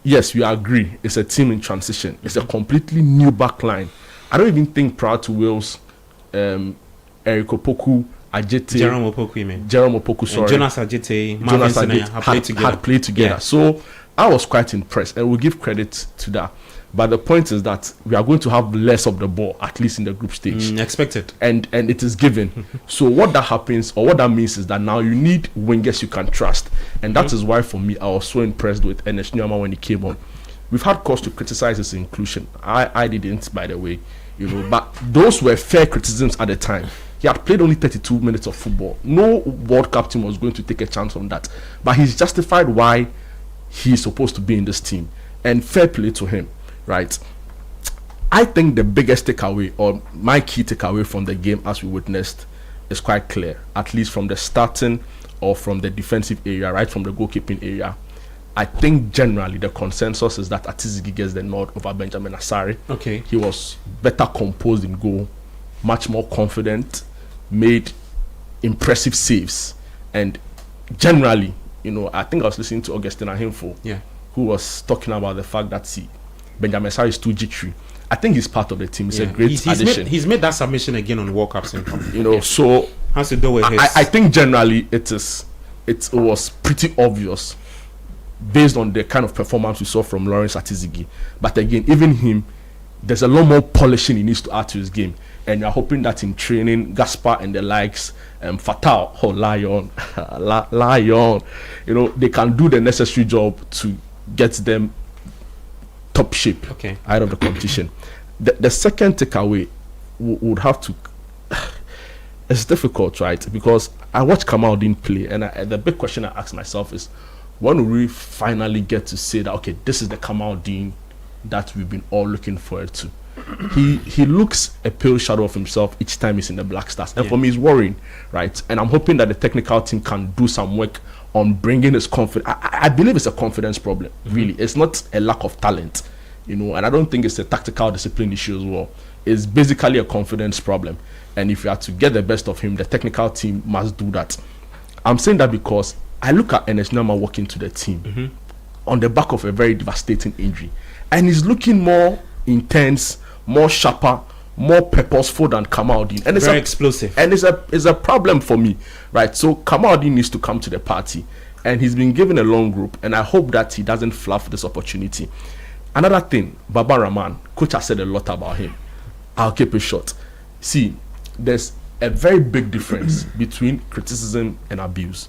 yes, we agree, it's a team in transition, it's a completely new back line. I don't even think prior to Wales, Eric Opoku, Ajete, Jerome Opoku, sorry, Jonas Ajete, had played together. So I was quite impressed, and we'll give credit to that. But the point is that we are going to have less of the ball, at least in the group stage. Expected. And it is given. So what that happens, or what that means, is that now you need wingers you can trust. And that is why, for me, I was so impressed with Ernest Nuama when he came on. We've had cause to criticize his inclusion. I didn't, by the way. You know, but those were fair criticisms at the time. He had played only 32 minutes of football. No World Cup team was going to take a chance on that. But he's justified why he's supposed to be in this team. And fair play to him, right? I think the biggest takeaway, or my key takeaway from the game as we witnessed, is quite clear. At least from the starting or from the defensive area, right from the goalkeeping area. I think generally the consensus is that Atizigi gets the nod over Benjamin Asare. He was better composed in goal, much more confident, made impressive saves, and generally, you know, I think I was listening to Augustine Ahimfo, who was talking about the fact that Benjamin Asare is too jittery. I think he's part of the team. It's a great addition. He's made that submission again on World Cup Central. You know, so has to do with I think generally it was pretty obvious, based on the kind of performance we saw from Lawrence Atizigi. But again, even him, there's a lot more polishing he needs to add to his game. And you're hoping that in training, Gaspar and the likes, Fatal, Lion, Lion, they can do the necessary job to get them top shape out of the competition. The second takeaway would have to. It's difficult, right? Because I watch Kamaldeen play, and the big question I ask myself is, when will we finally get to say that, okay, this is the Kamaldeen that we've been all looking forward to? He looks a pale shadow of himself each time he's in the Black Stars, and for me, it's worrying, right? And I'm hoping that the technical team can do some work on bringing his confidence. I believe it's a confidence problem, really. It's not a lack of talent, and I don't think it's a tactical discipline issue as well. It's basically a confidence problem. And if you are to get the best of him, the technical team must do that. I'm saying that because I look at Ernest Nuamah walking to the team on the back of a very devastating injury, and he's looking more intense, more sharper, more purposeful than Kamaldeen, and it's very explosive. And it's a problem for me, right? So Kamaldeen needs to come to the party, and he's been given a long group, and I hope that he doesn't fluff this opportunity. Another thing, Baba Rahman, coach has said a lot about him. I'll keep it short. See, there's a very big difference between criticism and abuse.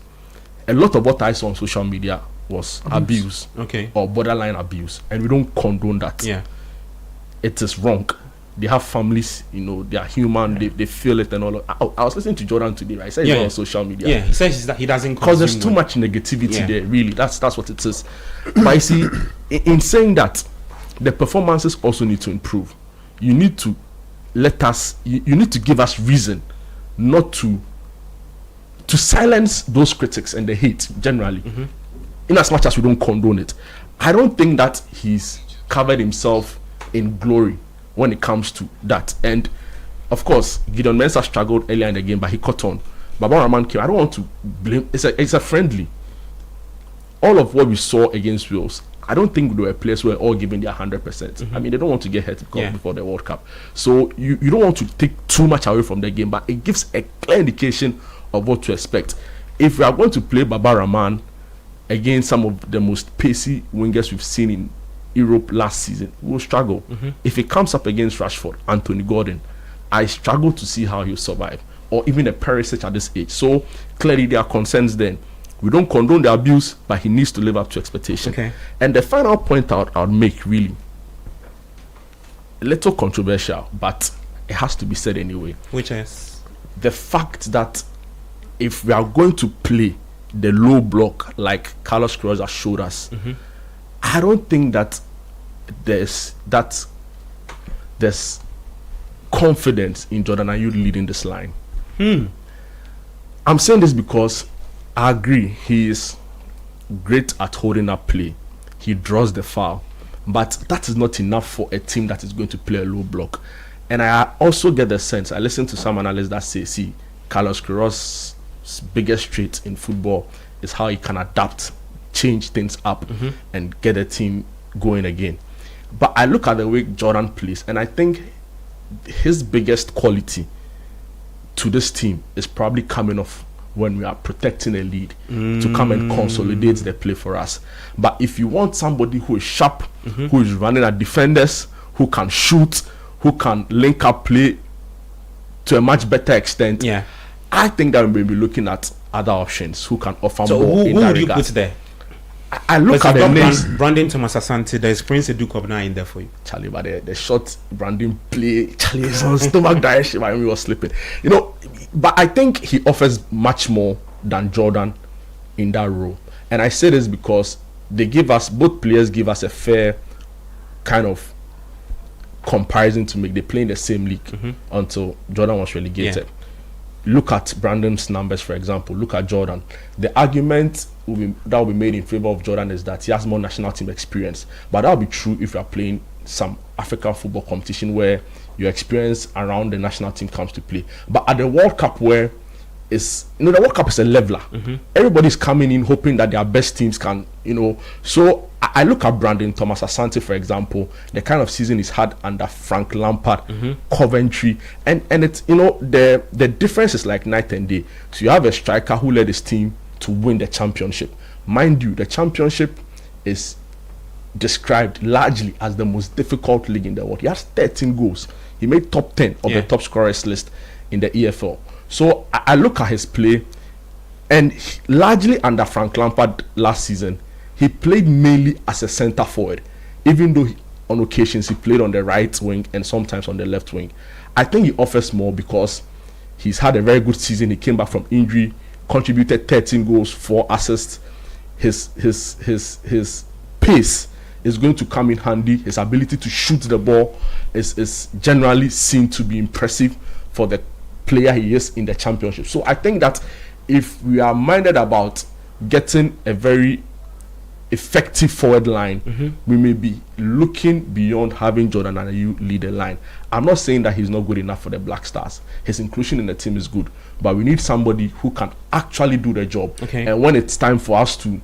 A lot of what I saw on social media was abuse, or borderline abuse, and we don't condone that. It is wrong. They have families, they are human, they feel it and all. I was listening to Jordan today, right? He said he's on social media. He says that he doesn't, because there's too much negativity there, really. That's what it is. But you see, in saying that, the performances also need to improve. You need to you need to give us reason not to silence those critics and the hate generally, in as much as we don't condone it. I don't think that he's covered himself in glory when it comes to that. And of course, Gideon Mensah struggled earlier in the game, but he caught on. Baba Rahman came. I don't want to blame. It's a friendly. All of what we saw against Wales, I don't think there were players who were all giving their 100%. I mean, they don't want to get hurt before the World Cup. So you don't want to take too much away from the game, but it gives a clear indication of what to expect. If we are going to play Baba Rahman against some of the most pacey wingers we've seen in Europe last season, we'll struggle. If it comes up against Rashford, Anthony Gordon, I struggle to see how he'll survive, or even a Perisic at this age. So clearly there are concerns then. We don't condone the abuse, but he needs to live up to expectation. And the final point I'll make, really, a little controversial, but it has to be said anyway. Which is the fact that if we are going to play the low block like Carlos Queiroz has showed us, I don't think that there's confidence in Jordan Ayew leading this line. I'm saying this because I agree he is great at holding up play. He draws the foul, but that is not enough for a team that is going to play a low block. And I also get the sense, I listen to some analysts that say, see, Carlos Queiroz's biggest trait in football is how he can adapt, change things up, and get a team going again. But I look at the way Jordan plays, and I think his biggest quality to this team is probably coming off when we are protecting a lead to come and consolidate the play for us. But if you want somebody who is sharp, who is running at defenders, who can shoot, who can link up play to a much better extent, I think that we will be looking at other options who can offer more in that regard. So who would you put there? I look at the names. Brandon Thomas Asante, there's Prince Edukobna in there for you. Charlie, but the short Brandon play, Charlie is on stomach direction when we were sleeping. But I think he offers much more than Jordan in that role. And I say this because both players give us a fair kind of comparison to make. They play in the same league until Jordan was relegated. Look at Brandon's numbers, for example. Look at Jordan. The argument that will be made in favor of Jordan is that he has more national team experience. But that will be true if you are playing some African football competition where your experience around the national team comes to play. But at the World Cup, where the World Cup is a leveler. Everybody's coming in hoping that their best teams can, So I look at Brandon Thomas Asante, for example, the kind of season he's had under Frank Lampard, Coventry, and it's the difference is like night and day. So you have a striker who led his team to win the championship. Mind you, the championship is described largely as the most difficult league in the world. He has 13 goals. He made top 10 of the top scorers list in the EFL. So I look at his play, and largely under Frank Lampard last season, he played mainly as a centre forward, even though on occasions he played on the right wing and sometimes on the left wing. I think he offers more because he's had a very good season. He came back from injury, contributed 13 goals, 4 assists. His pace is going to come in handy. His ability to shoot the ball is generally seen to be impressive for the player he is in the championship. So I think that if we are minded about getting a very effective forward line, we may be looking beyond having Jordan Ayew lead the line. I'm not saying that he's not good enough for the Black Stars. His inclusion in the team is good, but we need somebody who can actually do the job. And when it's time for us to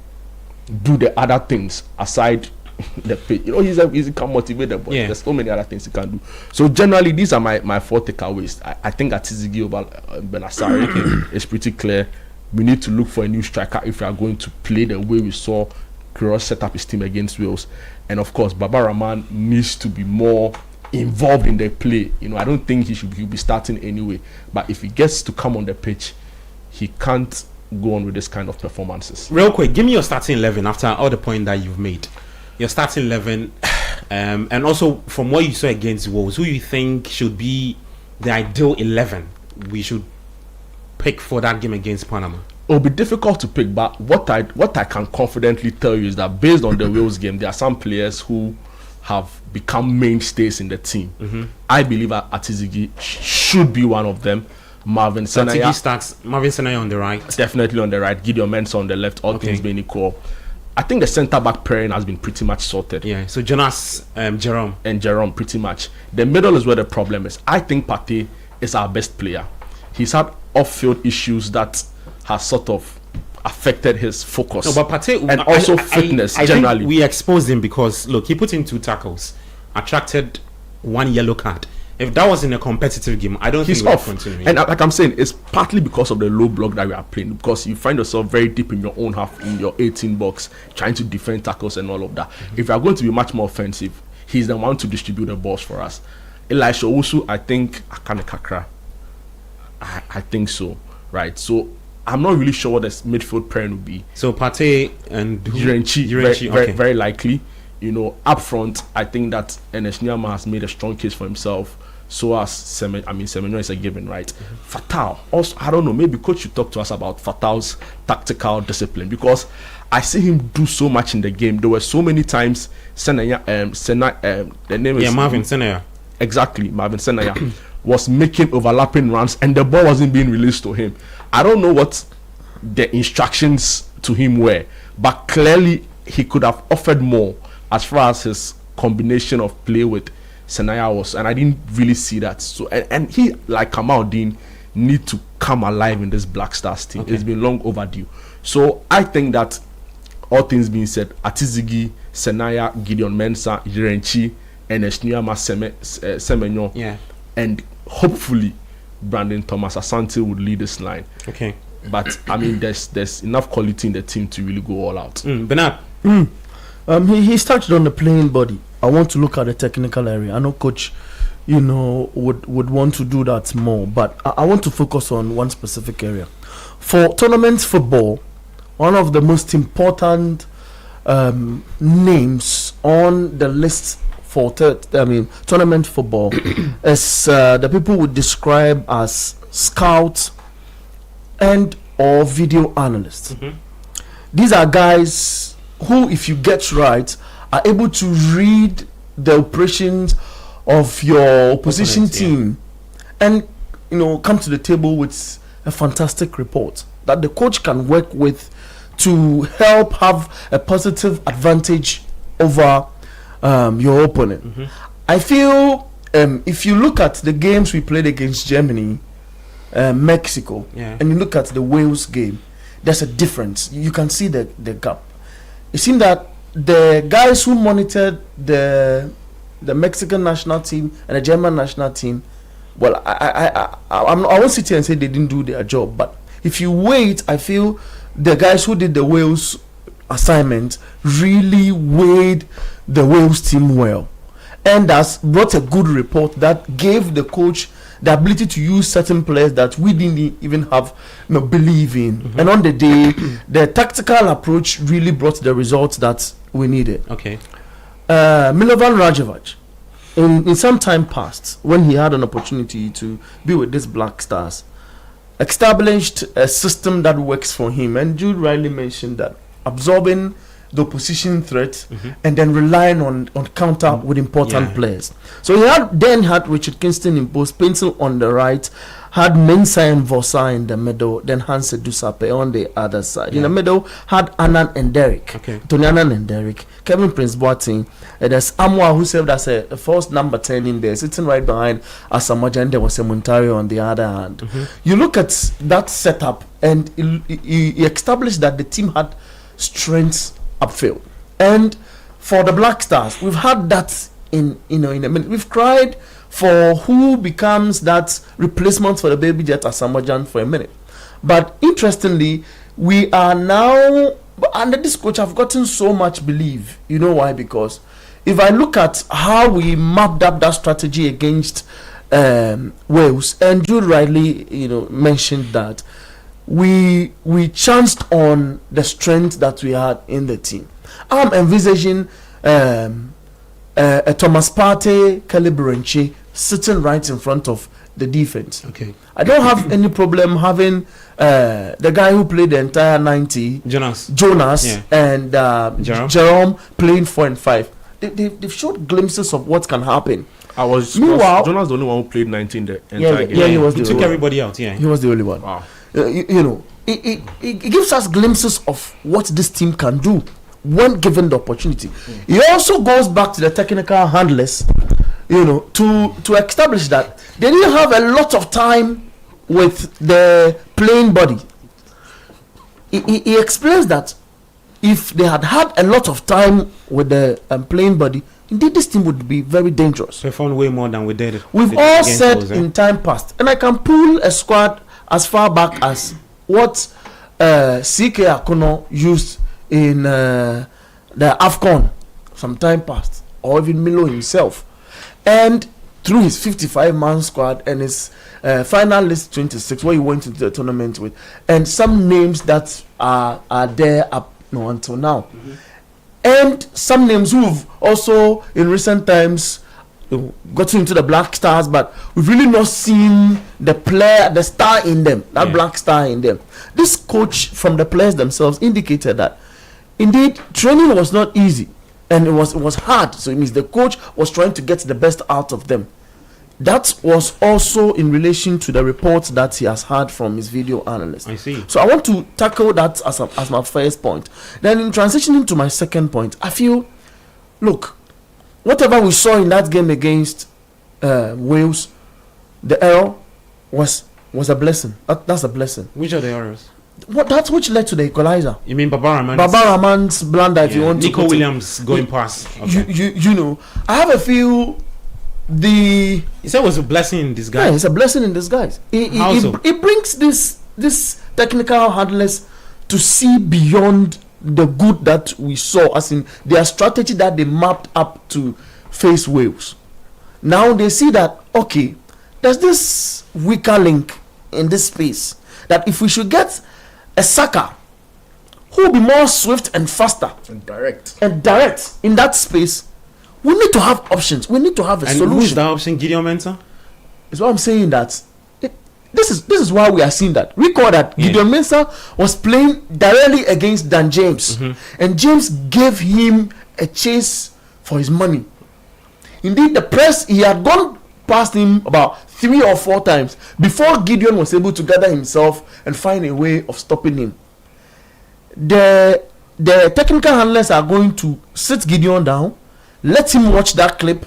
do the other things aside the pay, he can motivate the boy. There's so many other things he can do. So generally, these are my 4 takeaways. I think Atizigi over Benasari is pretty clear. We need to look for a new striker if we are going to play the way we saw Kroos set up his team against Wales. And of course, Baba Rahman needs to be more involved in the play. I don't think he'll be starting anyway. But if he gets to come on the pitch, he can't go on with this kind of performances. Real quick, give me your starting 11 after all the point that you've made. Your starting 11, and also from what you saw against Wolves, who you think should be the ideal 11 we should pick for that game against Panama? It'll be difficult to pick, but what I can confidently tell you is that based on the Wales game, there are some players who have become mainstays in the team. I believe Atizigi should be one of them. Marvin Senaya starts. Marvin Senaya on the right, definitely on the right. Gideon Mensah on the left. All things being equal, I think the centre back pairing has been pretty much sorted. So Jonas, Jerome pretty much. The middle is where the problem is. I think Partey is our best player. He's had off-field issues that has sort of affected his focus. No, but Partey, and also fitness I generally. Think we exposed him because look, he put in 2 tackles, attracted 1 yellow card. If that was in a competitive game, I don't think we're continuing. And like I'm saying, it's partly because of the low block that we are playing, because you find yourself very deep in your own half, in your 18 box, trying to defend tackles and all of that. If you are going to be much more offensive, he's the one to distribute the balls for us. Elisha Owusu, I think Akane Kakra. I think so, right? So I'm not really sure what the midfield pairing will be. So Partey and Jirenchi, very likely. Up front, I think that Enes Nyama has made a strong case for himself. So as Semenyo is a given, right? Fatal. Also, I don't know. Maybe coach should talk to us about Fatal's tactical discipline, because I see him do so much in the game. There were so many times Marvin Senaya. Exactly, Marvin Senaya was making overlapping runs and the ball wasn't being released to him. I don't know what the instructions to him were, but clearly he could have offered more as far as his combination of play with Senaya was, and I didn't really see that. So and he, like Kamaldeen, need to come alive in this Black Stars team. It's been long overdue. So I think that, all things being said, Atizigi, Senaya, Gideon Mensah, Jirenchi, Enes Nyama, Semenyo, and hopefully Brandon Thomas Asante would lead this line. But I mean, there's enough quality in the team to really go all out. Bernard. He touched on the playing body. I want to look at the technical area. I know coach, would want to do that more, but I want to focus on one specific area. For tournament football, one of the most important names on the list for tournament football is the people would describe as scouts and or video analysts. These are guys who, if you get right, are able to read the operations of your opposition team and come to the table with a fantastic report that the coach can work with to help have a positive advantage over your opponent. I feel if you look at the games we played against Germany, Mexico, and you look at the Wales game, there's a difference. You can see the gap. It seems that the guys who monitored the Mexican national team and the German national team, well, I won't sit here and say they didn't do their job, but if you wait, I feel the guys who did the Wales assignment really weighed the Wales team well, and has brought a good report that gave the coach the ability to use certain players that we didn't even have believe in. And on the day, the tactical approach really brought the results that we needed. Okay. Milovan Rajevac, in some time past, when he had an opportunity to be with these Black Stars, established a system that works for him. And Jude rightly mentioned that absorbing the opposition threat and then relying on counter with important players. So he had Richard Kingston in post, Pencil on the right, had Mensah and Vosa in the middle, then Hans Dusape on the other side. In the middle had Annan and Derek. Tony Annan and Derek, Kevin Prince Boateng, and there's Amwa who served as a first number 10 in there, sitting right behind Asamoah, and there was a Montario on the other hand. You look at that setup, and he established that the team had strengths upfield. And for the Black Stars, we've had that in a minute. We've cried for who becomes that replacement for the baby jet Asamoah for a minute. But interestingly, we are now under this coach. I've gotten so much belief. You know why? Because if I look at how we mapped up that strategy against Wales, and you rightly mentioned that we chanced on the strength that we had in the team. I'm envisaging a Thomas Partey, Calibranche sitting right in front of the defense. I don't have any problem having the guy who played the entire 90, Jonas and Jerome playing 4 and 5. They've showed glimpses of what can happen. Was Jonas the only one who played 90 in the entire game? Yeah, he was. He took everybody out. Yeah, he was the only one. Wow. It gives us glimpses of what this team can do when given the opportunity. It also goes back to the technical handlers, to establish that they didn't have a lot of time with the playing body. He explains that if they had a lot of time with the playing body, indeed this team would be very dangerous. Performed way more than we did. We've all said in time past, and I can pull a squad as far back as what CK Akono used in the AFCON some time past, or even Milo himself, and through his 55-man squad and his final list 26, where he went into the tournament with, and some names that are there up until now, and some names who've also in recent times gotten into the Black Stars, but we've really not seen the star in them, Black star in them. This coach, from the players themselves, indicated that indeed training was not easy and it was hard. So it means the coach was trying to get the best out of them. That was also in relation to the reports that he has had from his video analyst. I see. So I want to tackle that as my first point. Then in transitioning to my second point, I feel, look, whatever we saw in that game against Wales, the error was a blessing. That's a blessing. Which are the errors? That's which led to the equalizer. You mean Babaraman's blunder, if you want to. Nico Williams going past. Okay. You I have a feel you said it was a blessing in disguise. Yeah, it's a blessing in disguise. It brings this technical handlers to see beyond the good that we saw, as in their strategy that they mapped up to face Wales. Now they see that, okay, there's this weaker link in this space, that if we should get a Saka who will be more swift and faster and direct in that space, we need to have options. We need to have a solution. Who's the option? Gideon Mensah? Is what I'm saying. That this is why we are seeing that. Recall that Gideon Mensah was playing directly against Dan James, and James gave him a chase for his money. Indeed, the press, he had gone past him about 3 or 4 times before Gideon was able to gather himself and find a way of stopping him. The technical handlers are going to sit Gideon down, let him watch that clip,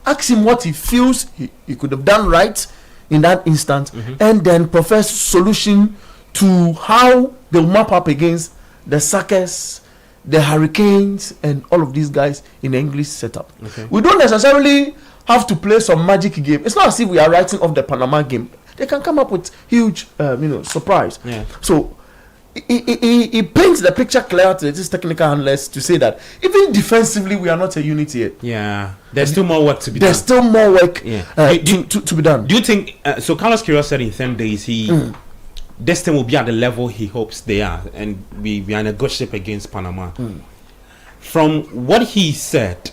ask him what he feels he could have done right in that instant, and then profess solution to how they'll map up against the Sakas, the Hurricanes, and all of these guys in the English setup. We don't necessarily have to play some magic game. It's not as if we are writing off the Panama game. They can come up with huge surprise. So he paints the picture clear to these technical handlers to say that even defensively we are not a unit yet. Yeah, there's still more work to be done. There's still more work to be done. Do you think so? Carlos Queiroz said in 10 days this team will be at the level he hopes they are, and we are in a good shape against Panama. From what he said,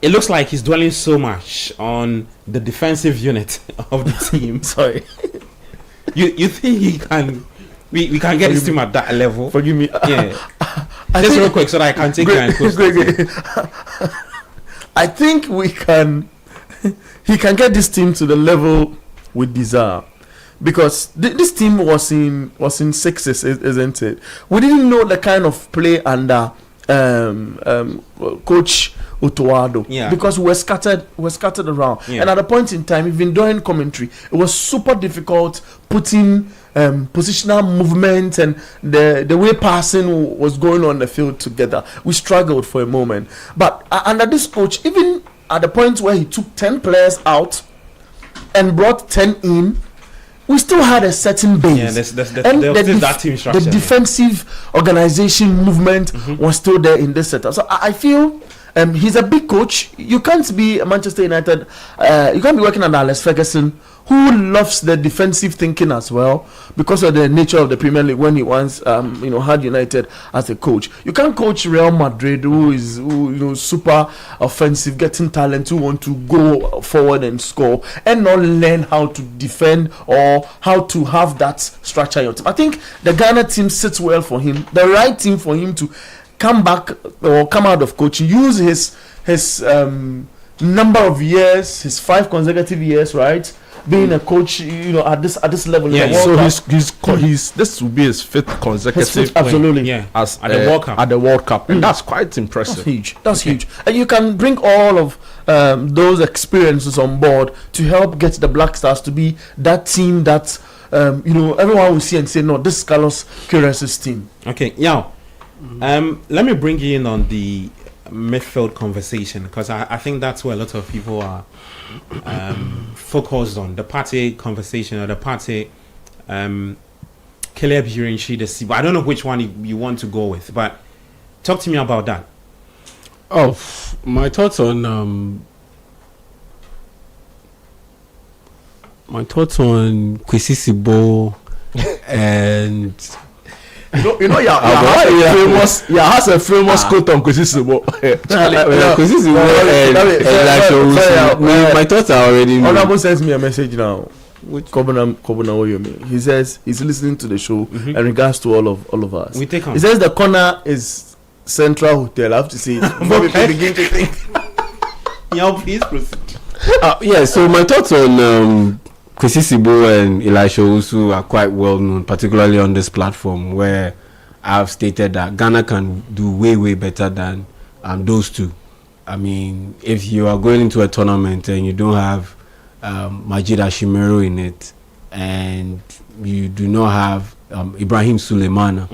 it looks like he's dwelling so much on the defensive unit of the team. Sorry, you think he can? We can get this team at that level. Forgive me. Yeah. Just real quick so that I can take and post. I think we can. He can get this team to the level we desire, because this team was in sixes, isn't it? We didn't know the kind of play under Coach Otoado, because we're scattered around, and at a point in time, even during commentary, it was super difficult putting positional movement and the way passing was going on the field together. We struggled for a moment, but under this coach, even at the point where he took 10 players out and brought 10 in, we still had a certain base. Yeah, that team structure. The defensive organization movement was still there in this setup. So I feel he's a big coach. You can't be Manchester United. You can't be working under Alex Ferguson, who loves the defensive thinking as well, because of the nature of the Premier League. When he once had United as a coach, you can't coach Real Madrid, who is super offensive, getting talent, who want to go forward and score, and not learn how to defend or how to have that structure in your team. I think the Ghana team sits well for him, the right team for him to come back or come out of coaching, use his number of years, his 5 consecutive years, right, being a coach, at this level. Yeah, so he's this will be his 5th consecutive absolutely as at the World Cup, and that's quite impressive. That's huge, and you can bring all of those experiences on board to help get the Black Stars to be that team that everyone will see and say, no, this is Carlos Queiroz's team. Okay, let me bring you in on the midfield conversation, because I think that's where a lot of people are focused on the party conversation, or the party Caleb Yurinchi, the C. I don't know which one you want to go with, but talk to me about that. Oh, my thoughts on Kwesi Sibo and has a famous quote on Kwesi Sibo. Kwesi Sibo. My thoughts are already. Honorable sends me a message now. Which Kobuna, he says he's listening to the show in regards to all of us. We take on. He says the corner is Central Hotel. I have to say before people begin to think. Please proceed. So my thoughts on Kwesi Sibo and Elisha Owusu are quite well known, particularly on this platform, where I've stated that Ghana can do way better than those two. I mean, if you are going into a tournament and you don't have Majid Ashimero in it, and you do not have Ibrahim Suleimana,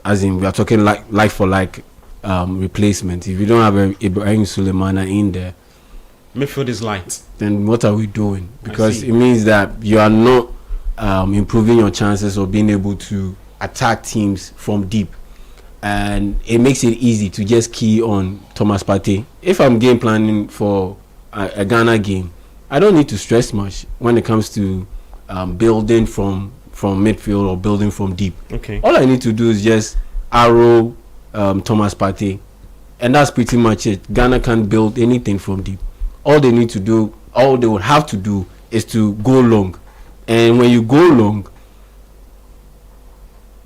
as in we are talking like for like replacement. If you don't have Ibrahim Suleimana in there, midfield is light. Then what are we doing? Because it means that you are not improving your chances of being able to attack teams from deep, and it makes it easy to just key on Thomas Partey. If I'm game planning for a Ghana game, I don't need to stress much when it comes to building from midfield or building from deep. Okay. All I need to do is just arrow Thomas Partey, and that's pretty much it. Ghana can't build anything from deep. All they would have to do is to go long, and when you go long,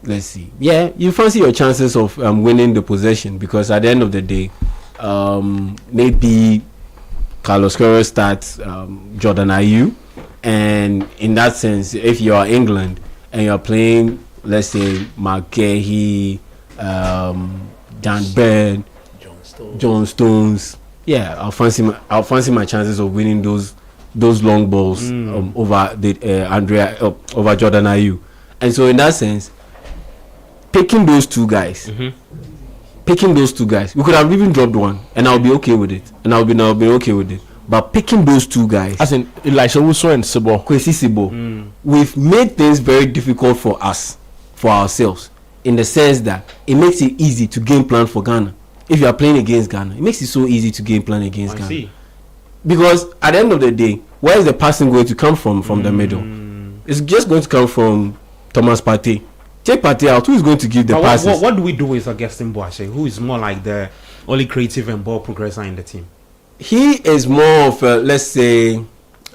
let's see, you fancy your chances of winning the possession, because at the end of the day, maybe Carlos Queiroz starts Jordan Ayew, and in that sense, if you are England and you're playing, let's say, McGahey, Dan Bird, John Stones, I'll fancy my chances of winning those long balls over the over Jordan Ayew. And so in that sense, picking those two guys, we could have even dropped one, and I'll be okay with it, But picking those two guys, as in Elisha Owusu and Kwesi Sibo, we've made things very difficult for us for ourselves in the sense that it makes it easy to game plan for Ghana. If you are playing against Ghana, it makes it so easy to game plan against Ghana. See. Because at the end of the day, where is the passing going to come from the middle? It's just going to come from Thomas Partey. Take Partey out, who is going to give the passes? What do we do with Augustin Boache, who is more like the only creative and ball progressor in the team? He is more of a, let's say,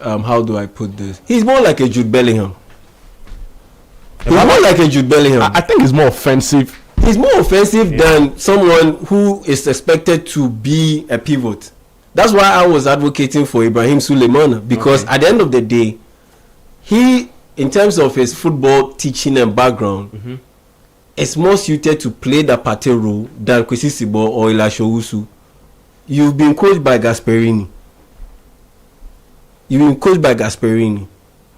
how do I put this? He's more like a Jude Bellingham. I think he's more offensive. He's more offensive than someone who is expected to be a pivot. That's why I was advocating for Ibrahim Suleiman, because at the end of the day, he, in terms of his football teaching and background, is more suited to play the Partey role than Kwesi Sibo or Elisha Owusu. You've been coached by Gasperini.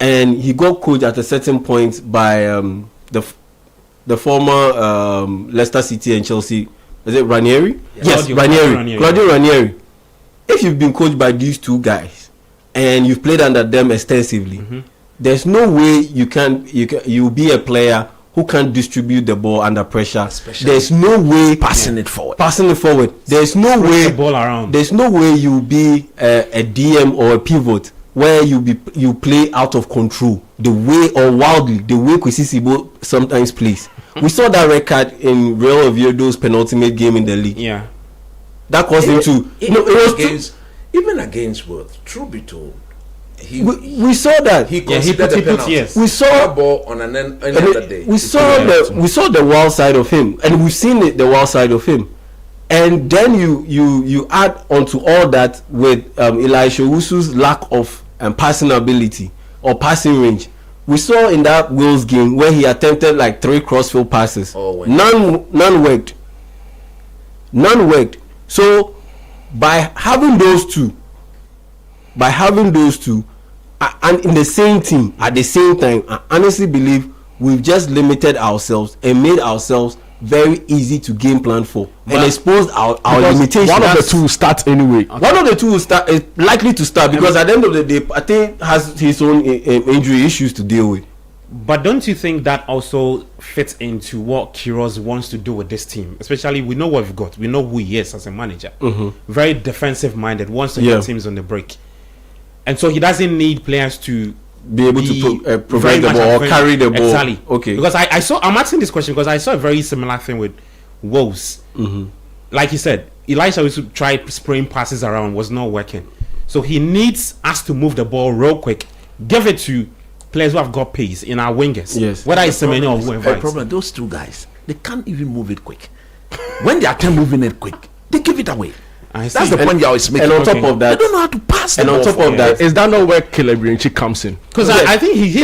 And he got coached at a certain point by the former Leicester City and Chelsea. Is it Ranieri? Yes, Ranieri. Claudio Ranieri. If you've been coached by these two guys and you've played under them extensively, there's no way you'll be a player who can't distribute the ball under pressure. There's no way passing it forward. There's no way the ball around. There's no way you'll be a DM or a pivot where you play out of control the way Kwesi Sibo sometimes plays. We saw that record in Real Oviedo's penultimate game in the league. Yeah, that caused him to. Even against Worth, truth be told, we saw that he considered the penalty. Yes. We saw ball on another day. We saw the wild side of him, and we've seen the wild side of him. And then you add onto all that with Elisha Owusu's lack of passing ability or passing range. We saw in that Wales game where he attempted like 3 crossfield passes. None worked. So by having those two, and in the same team at the same time, I honestly believe we've just limited ourselves and made ourselves very easy to game plan for, and exposed our limitations. One of the two starts anyway. One of the two is likely to start because at the end of the day, Partey has his own injury issues to deal with. But don't you think that also fits into what Queiroz wants to do with this team? Especially, we know what we've got. We know who he is as a manager. Very defensive minded, wants to get teams on the break. And so he doesn't need players to be able to provide the ball or carry the ball. Exactly. Okay. Because I'm asking this question because I saw a very similar thing with Wolves. Like you said, Elisha was to try spraying passes around, was not working. So he needs us to move the ball real quick, give it to players who have got pace in our wingers. Yes. Whether it's Semenyo or whoever. The problem, those two guys, they can't even move it quick. When they attempt moving it quick, they give it away. That's the point you're always making. And on top of that, they don't know how to pass. And on top of that, is that not where Kelebrinchi comes in? Because I think he's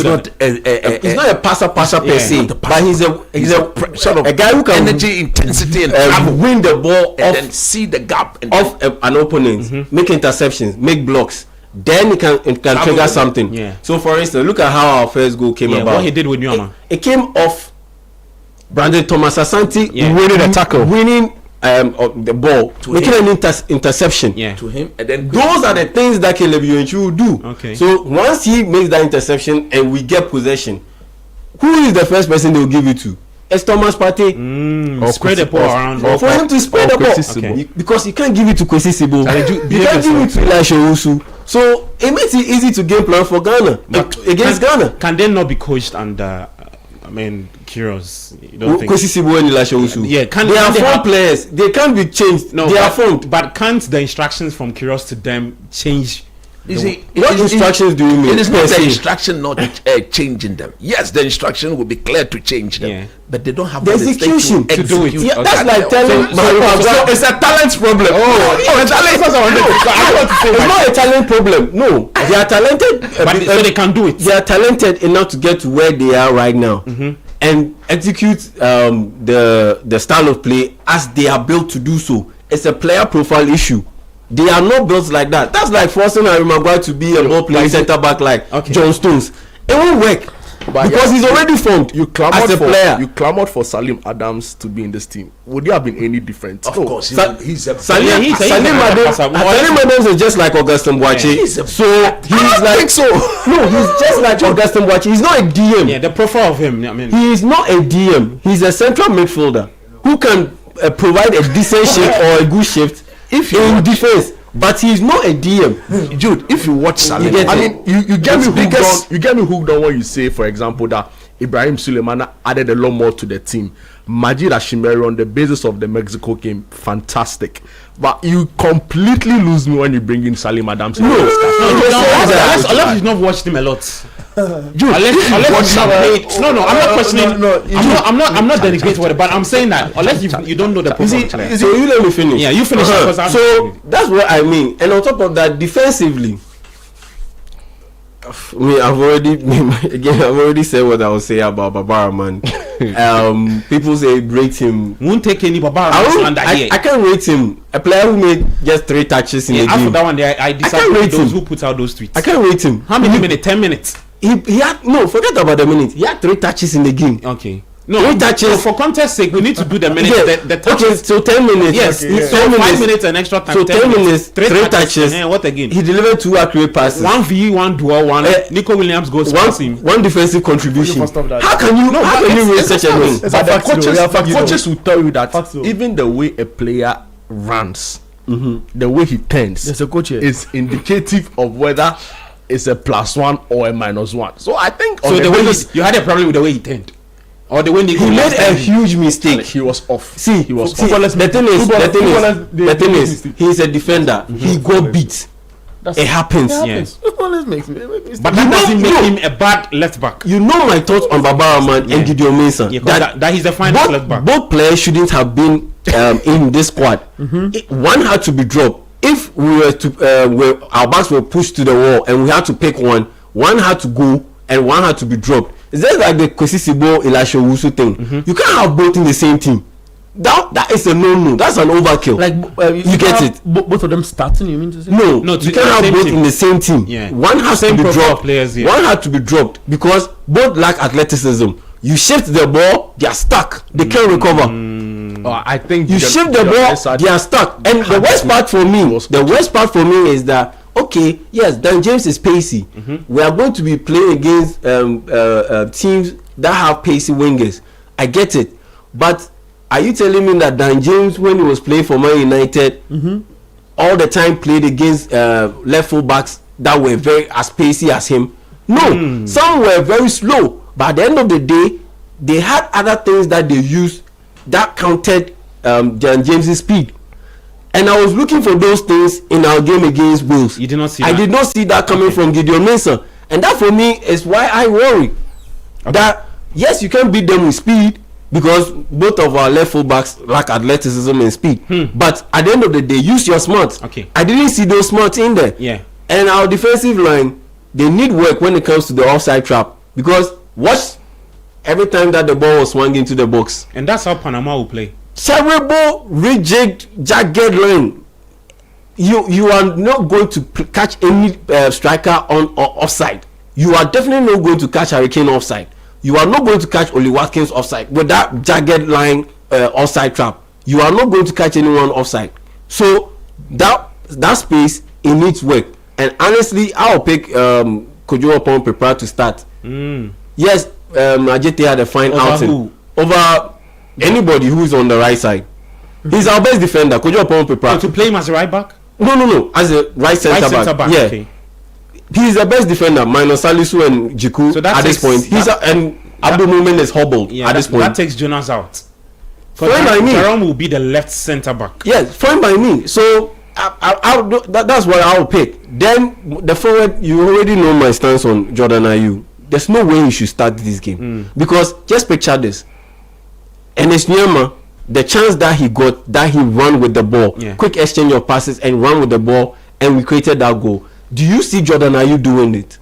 not he's not a passer per se, but he's a sort of a guy who can energy, intensity, and win the ball and then see the gap and off an opponent, make interceptions, make blocks. Then it can trigger something. Yeah. So for instance, look at how our first goal came about. What he did with Nyama. It came off Brandon Thomas Asante winning a tackle, the ball, making an interception to him, and then those are the things that Caleb Ewenchu will do. Okay. So once he makes that interception and we get possession, who is the first person they will give it to? It's Thomas Partey. Spread the ball around. For him to spread the ball, because you can't give it to Kwesi Sibo. You can't give it to Elisha Owusu. So it makes it easy to game plan for Ghana against Ghana. Can they not be coached under? Queiroz. You don't think Kwesi Sibo and Elisha Owusu? Yeah, they are formed players. They can't be changed. No, they are formed. But can't the instructions from Queiroz to them change? What instructions do you mean? It is not the instruction not changing them. Yes, the instruction will be clear to change them, but they don't have the execution to do it. Yeah, that's like telling. So it's a talent problem. It's not a talent problem. No, they are talented, so they can do it. They are talented enough to get to where they are right now and execute the style of play as they are built to do so. It's a player profile issue. They are not built like that. That's like forcing Harry Maguire to be a ball playing centre back like John Stones. It won't work. But because he's already formed. You clamored as a player. You clamored for Salim Adams to be in this team. Would there have been any different? Of course, he's a Salim Adams is just like Augustin Boache. So he's like No, he's just like Augustin Boache. He's not a DM. Yeah, the profile of him. I mean, he is not a DM. He's a central midfielder who can provide a decent shift or a good shift if in defense. But he's not a DM. Jude, if you watch Salim, I mean, you get me hooked on. You get me hooked on when you say, for example, that Ibrahim Suleimana added a lot more to the team. Majid Ashimeri on the basis of the Mexico game, fantastic. But you completely lose me when you bring in Salim Adams. Unless you've not watched him a lot. Dude, unless I'm not questioning. I'm not denigrating whatever, but I'm saying that unless you don't know the profile. So you let me finish. Yeah, you finish. So that's what I mean. And on top of that, defensively, I've already said what I will say about Babara, man. People say rate him. Won't take any Babara. I can't rate him. A player who made just 3 touches in the game. After that one, I disagree with those who put out those tweets. I can't rate him. How many minutes? 10 minutes. He had forget about the minute. He had 3 touches in the game. Okay. No, 3 touches. For context sake, we need to do the minutes. Yeah. The touches. Okay, so 10 minutes. Yes, okay, so 5 minutes and extra time. So 10 minutes, 3 touches. What again? He delivered 2 accurate passes. 1v, 1 duel, 1. Nico Williams goes past him. 1 defensive contribution. How can you rate such a thing? But the coaches will tell you that even the way a player runs, the way he turns, is indicative of whether it's a +1 or a -1. So I think so. The way you had a problem with the way he turned, or the way he made a huge mistake. He was off. He was off. The thing is, he's a defender. He got beat. It happens. Yes. But that doesn't make him a bad left back. You know my thoughts on Babara Man and Gideon Mensah. Yeah, that he's the finest left back. Both players shouldn't have been in this squad. One had to be dropped. If we were to our backs were pushed to the wall and we had to pick one had to go and one had to be dropped. It's just like the Kwesisibo Elisha Wusu thing. You can't have both in the same team. That is a no. That's an overkill. Like you get it. Both of them starting. You mean to say? No, you can't have both in the same team. Yeah. One has to be dropped. One had to be dropped because both lack athleticism. You shift the ball, they are stuck. They can't recover. I think you shift the ball, they are stuck. And the worst part for me is that yes, Dan James is pacey. We are going to be playing against teams that have pacey wingers. I get it, but are you telling me that Dan James, when he was playing for Man United, all the time played against left full backs that were very as pacey as him? No, some were very slow. But at the end of the day, they had other things that they used that counted Dan James's speed. And I was looking for those things in our game against Wales. You did not see I did not see that coming from Gideon Mensah. And that for me is why I worry. That yes, you can beat them with speed because both of our left full backs lack athleticism and speed. But at the end of the day, use your smarts. I didn't see those smarts in there. Yeah. And our defensive line, they need work when it comes to the offside trap. Because watch every time that the ball was swung into the box. And that's how Panama will play. Terrible, rigid, jagged line. You are not going to catch any striker on offside. You are definitely not going to catch Hurricane offside. You are not going to catch Oli Watkins offside with that jagged line offside trap. You are not going to catch anyone offside. So that space, it needs work. And honestly, I'll pick Kojo Opon Prepare to start. Yes, Ajete had a fine outing over anybody who is on the right side. He's our best defender. Kojo Opon Prepare to play him as a right back? No, as a right centre back. Yeah, okay. He's the best defender minus Salisu and Jiku at this point. And Abdul Mumin is hobbled at this point. That takes Jonas out. Fine by me. Jerome will be the left centre back. Yes, fine by me. So that's what I'll pick. Then the forward, you already know my stance on Jordan Ayew. There's no way he should start this game because just picture this. Enes Nyama, the chance that he got, that he ran with the ball, quick exchange of passes and run with the ball, and we created that goal. Do you see Jordan Ayew doing it?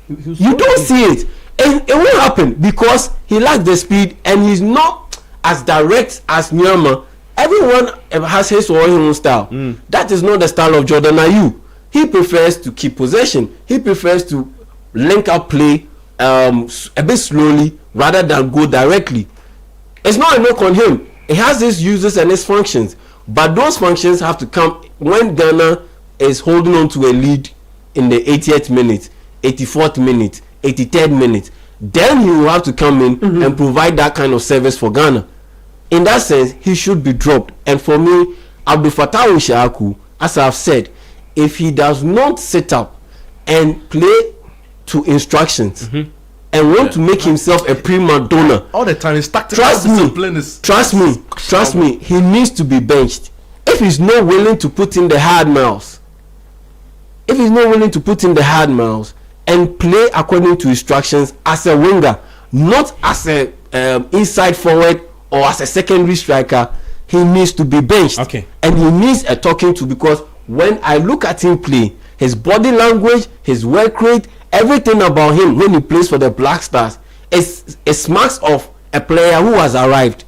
You don't see it, and it won't happen because he lacks the speed and he's not as direct as Nyama. Everyone has his or her own style. That is not the style of Jordan Ayew. He prefers to keep possession. He prefers to link up play a bit slowly rather than go directly. It's not a knock on him. It has its uses and its functions, but those functions have to come when Ghana is holding on to a lead in the 80th minute, 84th minute, 83rd minute. Then he will have to come in and provide that kind of service for Ghana. In that sense, he should be dropped. And for me, Abdul Fattah Ushaku, as I've said, if he does not sit up and play to instructions and want to make himself a prima donna all the time, his tactical discipline is trust me, he needs to be benched. If he's not willing to put in the hard miles, and play according to instructions as a winger, not as a inside forward or as a secondary striker, he needs to be benched. Okay. And he needs a talking to, because when I look at him play, his body language, his work rate, everything about him when he plays for the Black Stars is smacks of a player who has arrived.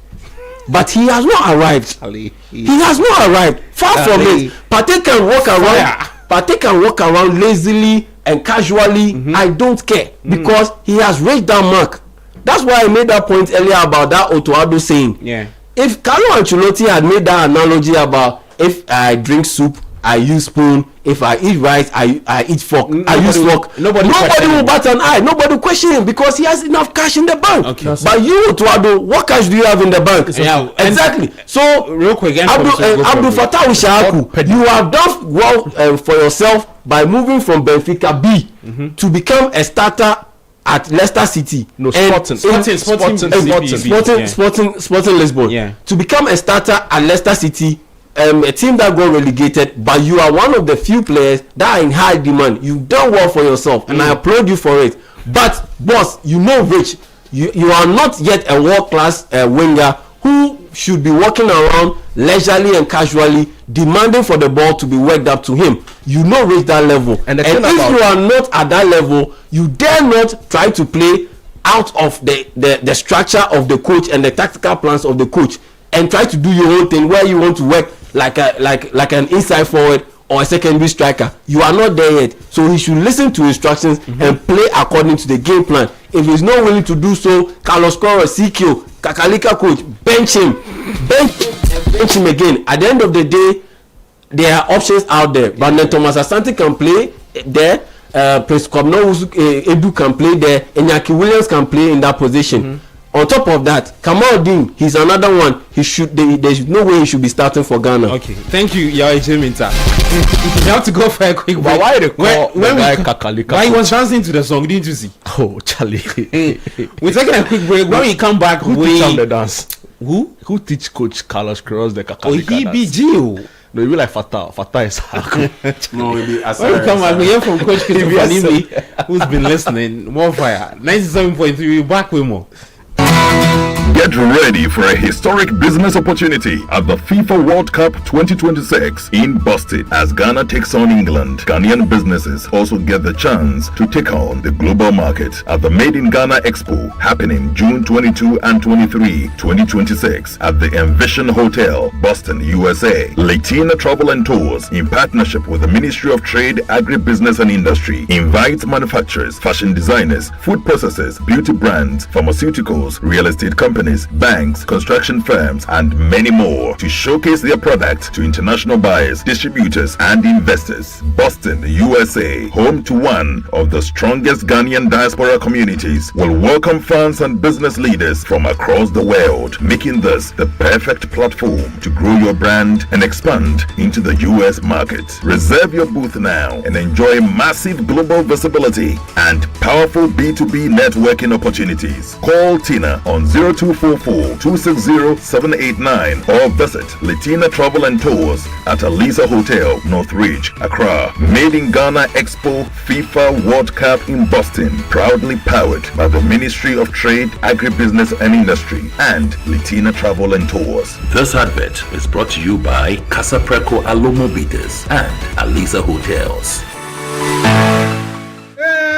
But he has not arrived. He has not arrived. Far from it. Partey can walk around lazily and casually. I don't care, because he has reached that mark. That's why I made that point earlier about that Otoado saying. Yeah. If Carlo Ancelotti had made that analogy about if I drink soup, I use spoon. If I eat rice, I eat fork. I use fork. Nobody will bat an eye. Nobody will question him, because he has enough cash in the bank. Okay. But you, Otoado, what cash do you have in the bank? Yeah, exactly. So real quick, Abdul Fattah Ushaku, you have done well for yourself by moving from Benfica B to become a starter at Leicester City. No, Sporting Lisbon. Yeah. To become a starter at Leicester City, a team that got relegated, but you are one of the few players that are in high demand. You've done well for yourself, and I applaud you for it. But boss, you know, Rich, you are not yet a world-class winger who should be walking around leisurely and casually demanding for the ball to be worked up to him. You know, reach that level, and if you are not at that level, you dare not try to play out of the structure of the coach and the tactical plans of the coach, and try to do your own thing where you want to work like an inside forward or a secondary striker. You are not there yet, so he should listen to instructions and play according to the game plan. If he's not willing to do so, Carlos Coro, CQ, Kakalika coach, bench him again. At the end of the day, there are options out there. Brandon Thomas Asante can play there. Prince Kwabena Edu can play there. Iñaki Williams can play in that position. On top of that, Kamaldeen, he's another one. There's no way he should be starting for Ghana. Okay, thank you, Yao Minta. We have to go for a quick break. But why they call the guy Kakalika? Why he was dancing to the song? Didn't you see? Oh, Charlie. We're taking a quick break. When we come back, who teach him the dance? Who teach Coach Carlos Queiroz the Kakalika? Oh, he dance? be Gio. No, he be like Fatah. Fatah is no, when we come back, we hear from Coach Christopher who's been listening. More fire. 97.3. We're back with more. Get ready for a historic business opportunity at the FIFA World Cup 2026 in Boston as Ghana takes on England. Ghanaian businesses also get the chance to take on the global market at the Made in Ghana Expo happening June 22 and 23, 2026 at the Envision Hotel, Boston, USA. Latina Travel and Tours, in partnership with the Ministry of Trade, Agribusiness and Industry, invites manufacturers, fashion designers, food processors, beauty brands, pharmaceuticals, real estate companies, banks, construction firms, and many more to showcase their product to international buyers, distributors, and investors. Boston, USA, home to one of the strongest Ghanaian diaspora communities, will welcome fans and business leaders from across the world, making this the perfect platform to grow your brand and expand into the US market. Reserve your booth now and enjoy massive global visibility and powerful B2B networking opportunities. Call Tina on 0244-260-789 or visit Latina Travel and Tours at Alisa Hotel, Northridge, Accra. Made in Ghana Expo FIFA World Cup in Boston, proudly powered by the Ministry of Trade, Agribusiness and Industry and Latina Travel and Tours. This advert is brought to you by Casa Preco Alomo Bitters and Alisa Hotels.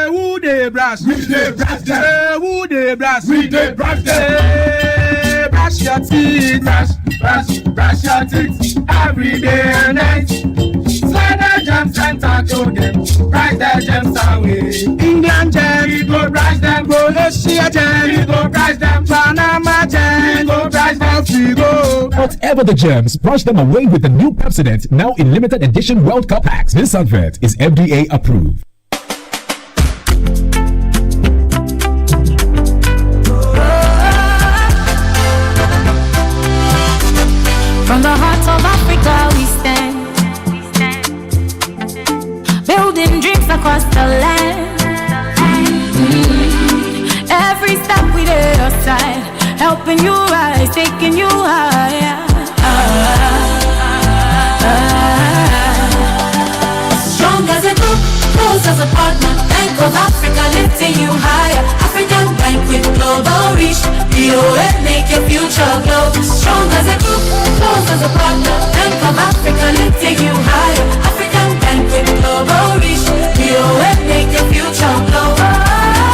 Who dey brush? We dey brush them. Who dey brush? We dey brush them. Brush your teeth. Brush your teeth every day and night. Slide the gems and tackle them. Brush the gems away. England gems, we go brush them. we go price them. Panama we go price them. We go. Whatever the germs, brush them away with the new Pepsodent, now in limited edition World Cup packs. This advert is FDA approved. From the heart of Africa we stand, building dreams across the land. Every step we did aside, helping you rise, taking you higher. Strong as a group, close as a partner. Bank of Africa lifting you higher. African Bank with global reach. BOA make your future glow. Strong as a group, close as a partner. Bank of Africa lifting you higher. African Bank with global reach. BOA make your future glow.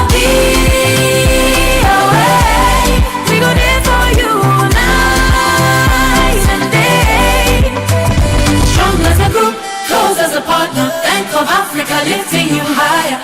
BOA, we go there for you night and day. Strong as a group, close as a partner. Bank of Africa lifting you higher.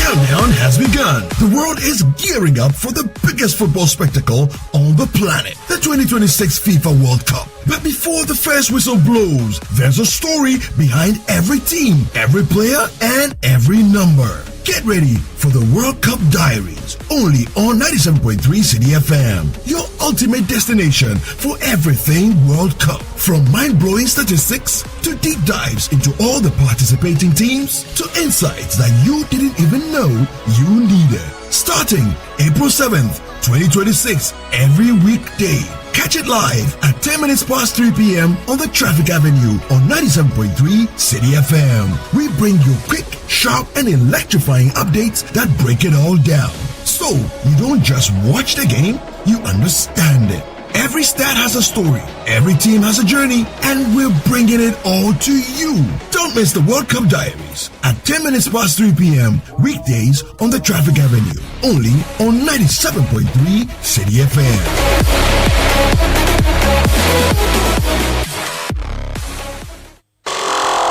Countdown has begun. The world is gearing up for the biggest football spectacle on the planet, the 2026 FIFA World Cup. But before the first whistle blows, there's a story behind every team, every player, and every number. Get ready for the World Cup Diaries, only on 97.3 Citi FM, your ultimate destination for everything World Cup. From mind-blowing statistics to deep dives into all the participating teams to insights that you didn't even know you needed. Starting April 7th, 2026, every weekday. Catch it live at 10 minutes past 3 p.m. on the Traffic Avenue on 97.3 Citi FM. We bring you quick, sharp, and electrifying updates that break it all down. So you don't just watch the game, you understand it. Every stat has a story, every team has a journey, and we're bringing it all to you. Don't miss the World Cup Diaries at 10 minutes past 3 p.m. weekdays on the Traffic Avenue, only on 97.3 Citi FM.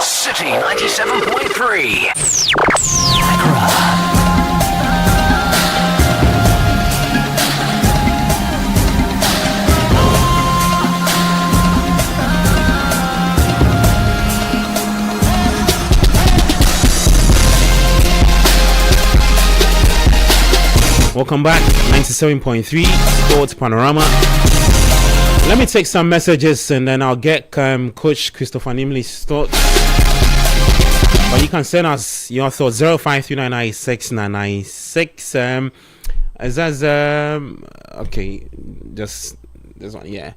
Citi 97.3. Welcome back, 97.3 Sports Panorama. Let me take some messages and then I'll get Coach Christopher Nimley's thoughts. But you can send us your thoughts 0539969996. Okay, just this one, yeah.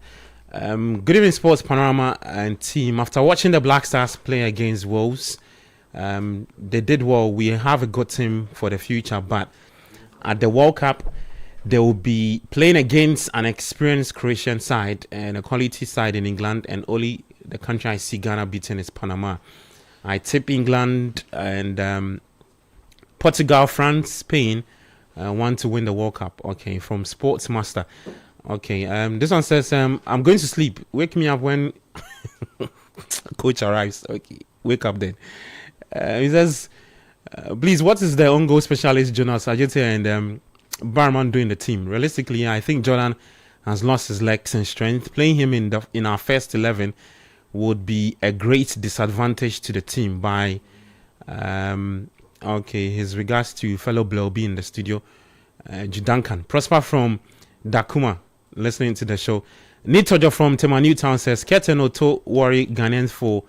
Good evening, Sports Panorama and team. After watching the Black Stars play against Wolves, they did well. We have a good team for the future, but at the World Cup, they will be playing against an experienced Croatian side and a quality side in England, and only the country I see Ghana beating is Panama. I tip England and Portugal, France, Spain want to win the World Cup. Okay, from Sports Master. Okay, this one says, I'm going to sleep. Wake me up when coach arrives. Okay, wake up then. He says, please, what is the on-goal specialist Jonas Ajete and Barman doing the team? Realistically, I think Jordan has lost his legs and strength. Playing him in our first 11 would be a great disadvantage to the team. By his regards to fellow Bloby in the studio, Judankan. Prosper from Dakuma, listening to the show. Nitojo from Tema Newtown says, Kete to worry Ghanaians for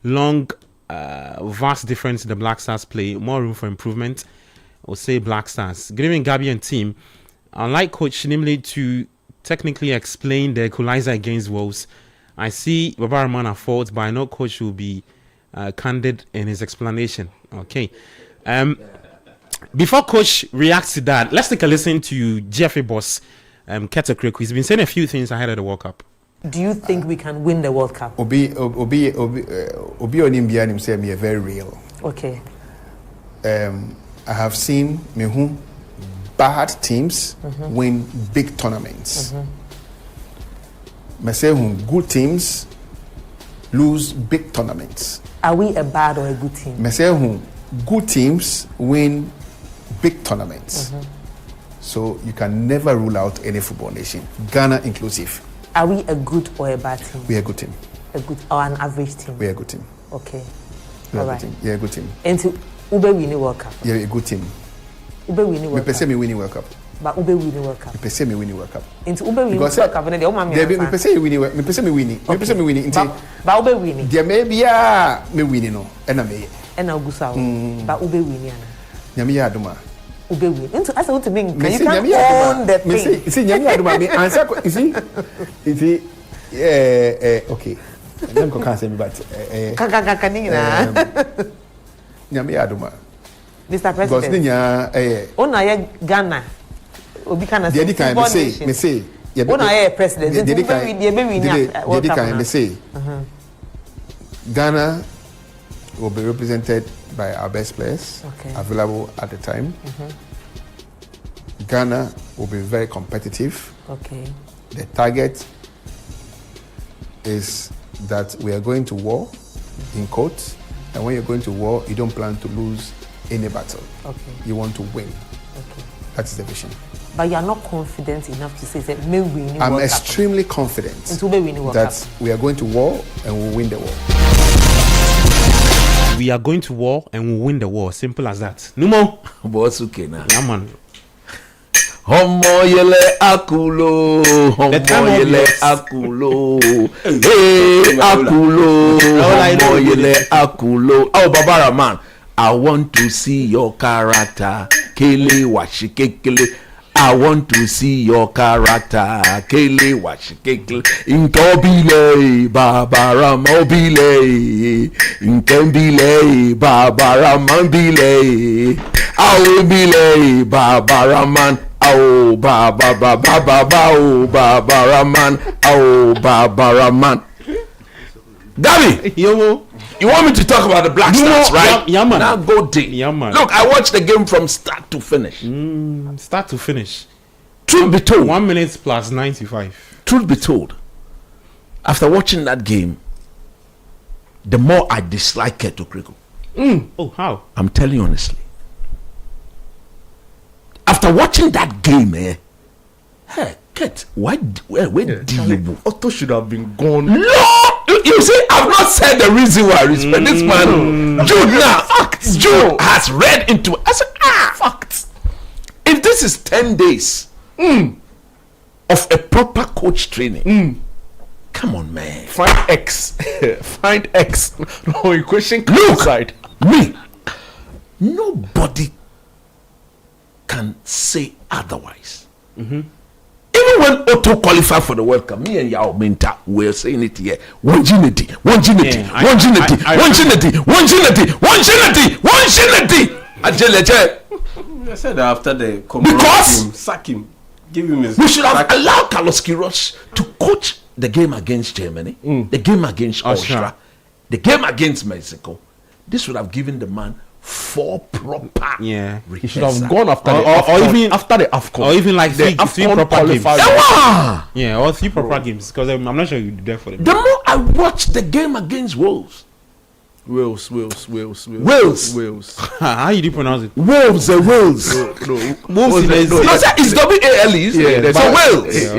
long. Vast difference in the Black Stars play, more room for improvement. Or say Black Stars. Good evening, Gabby and team. I'd like Coach Nimley to technically explain the equalizer against Wolves. I see Baba Rahman at fault, but I know Coach will be candid in his explanation. Okay. Before Coach reacts to that, let's take a listen to GFA boss Kete Kreku. He's been saying a few things ahead of the World Cup. Do you think we can win the World Cup? Obi Onimbianim say me very real. Okay. I have seen me bad teams win big tournaments. Me say good teams lose big tournaments. Are we a bad or a good team? Me say good teams win big tournaments. So you can never rule out any football nation, Ghana inclusive. Are we a good or a bad team? We are a good team. A good or an average team? We are a good team. Okay. We are all a right. good team. Yeah, a good team. And to Ube winning World Cup. Yeah, a good team. Ube winning World Cup. Me winning World Cup. But Ube winning World Cup. Me winning World Cup. Into Ube winning World Cup. And the Oma me. Me pese me winning. But Ube winning. There may be me winning no. Ena me. Ena Augusta. But Ube winning ana. Nyame ya aduma. Ube win. Into asa what mean? Me You say can't nyame ya own the aduma. thing. Me say nyame ya aduma. Me answer. You see. Okay. I'm going to say me, but nyame ya aduma. Mr. President. Ona ye Ghana. Obi kana say. Me say. Ona ye president. Me say. Ghana will be represented by our best players available at the time. Ghana will be very competitive. Okay. The target is that we are going to war, in quotes, and when you're going to war, you don't plan to lose any battle. Okay. You want to win. Okay. That's the vision. But you are not confident enough to say that me win. I'm extremely confident that we are going to war and we'll win the war. We are going to war and we'll win the war. Simple as that. No more. Boss okay now. Yeah, man. Homo yele akulo, homo yele akulo, hey akulo, homo yele akulo. Oh, Babara man, I want to see your character, kele washikekele. I want to see your character, kele washikekele. Inkobile, Babara mobile, inkembile, Babara mobile, awobile, Babara man. Oh, Baba oh, Baba Rahman, oh, Baba Rahman. Gabby, you want me to talk about the Black Stars, right? Yeah, man. Now go deep. Yeah, man. Look, I watched the game from start to finish. Start to finish. Truth be told, 1 minute plus 95. Truth be told, after watching that game, the more I dislike Keto Kriko. Oh, how? I'm telling you honestly. After watching that game, hey, Ket, where do you? Otto should have been gone. No, you see, I've not said the reason why I respect this man. Jude now, Jude has read into it. I said, facts. If this is 10 days of a proper coach training, come on, man. Find X. Find X. No equation. Look, me. Nobody can say otherwise. Even when Otto qualified for the World Cup, me and Yao Minta were saying it here. One unity. I said that after the because sack him, give him his. We should have allowed Carlos Queiroz to coach the game against Germany, the game against Austria, the game against Mexico. This would have given the man 4 proper. Yeah, he should have gone after after the AFCON, or even like the three proper games. Yeah, or 3 proper games, because I'm not sure you'd be there for them. The more I watch the game against Wales. Wales. How you do pronounce it? Wales. It's W-A-L-E.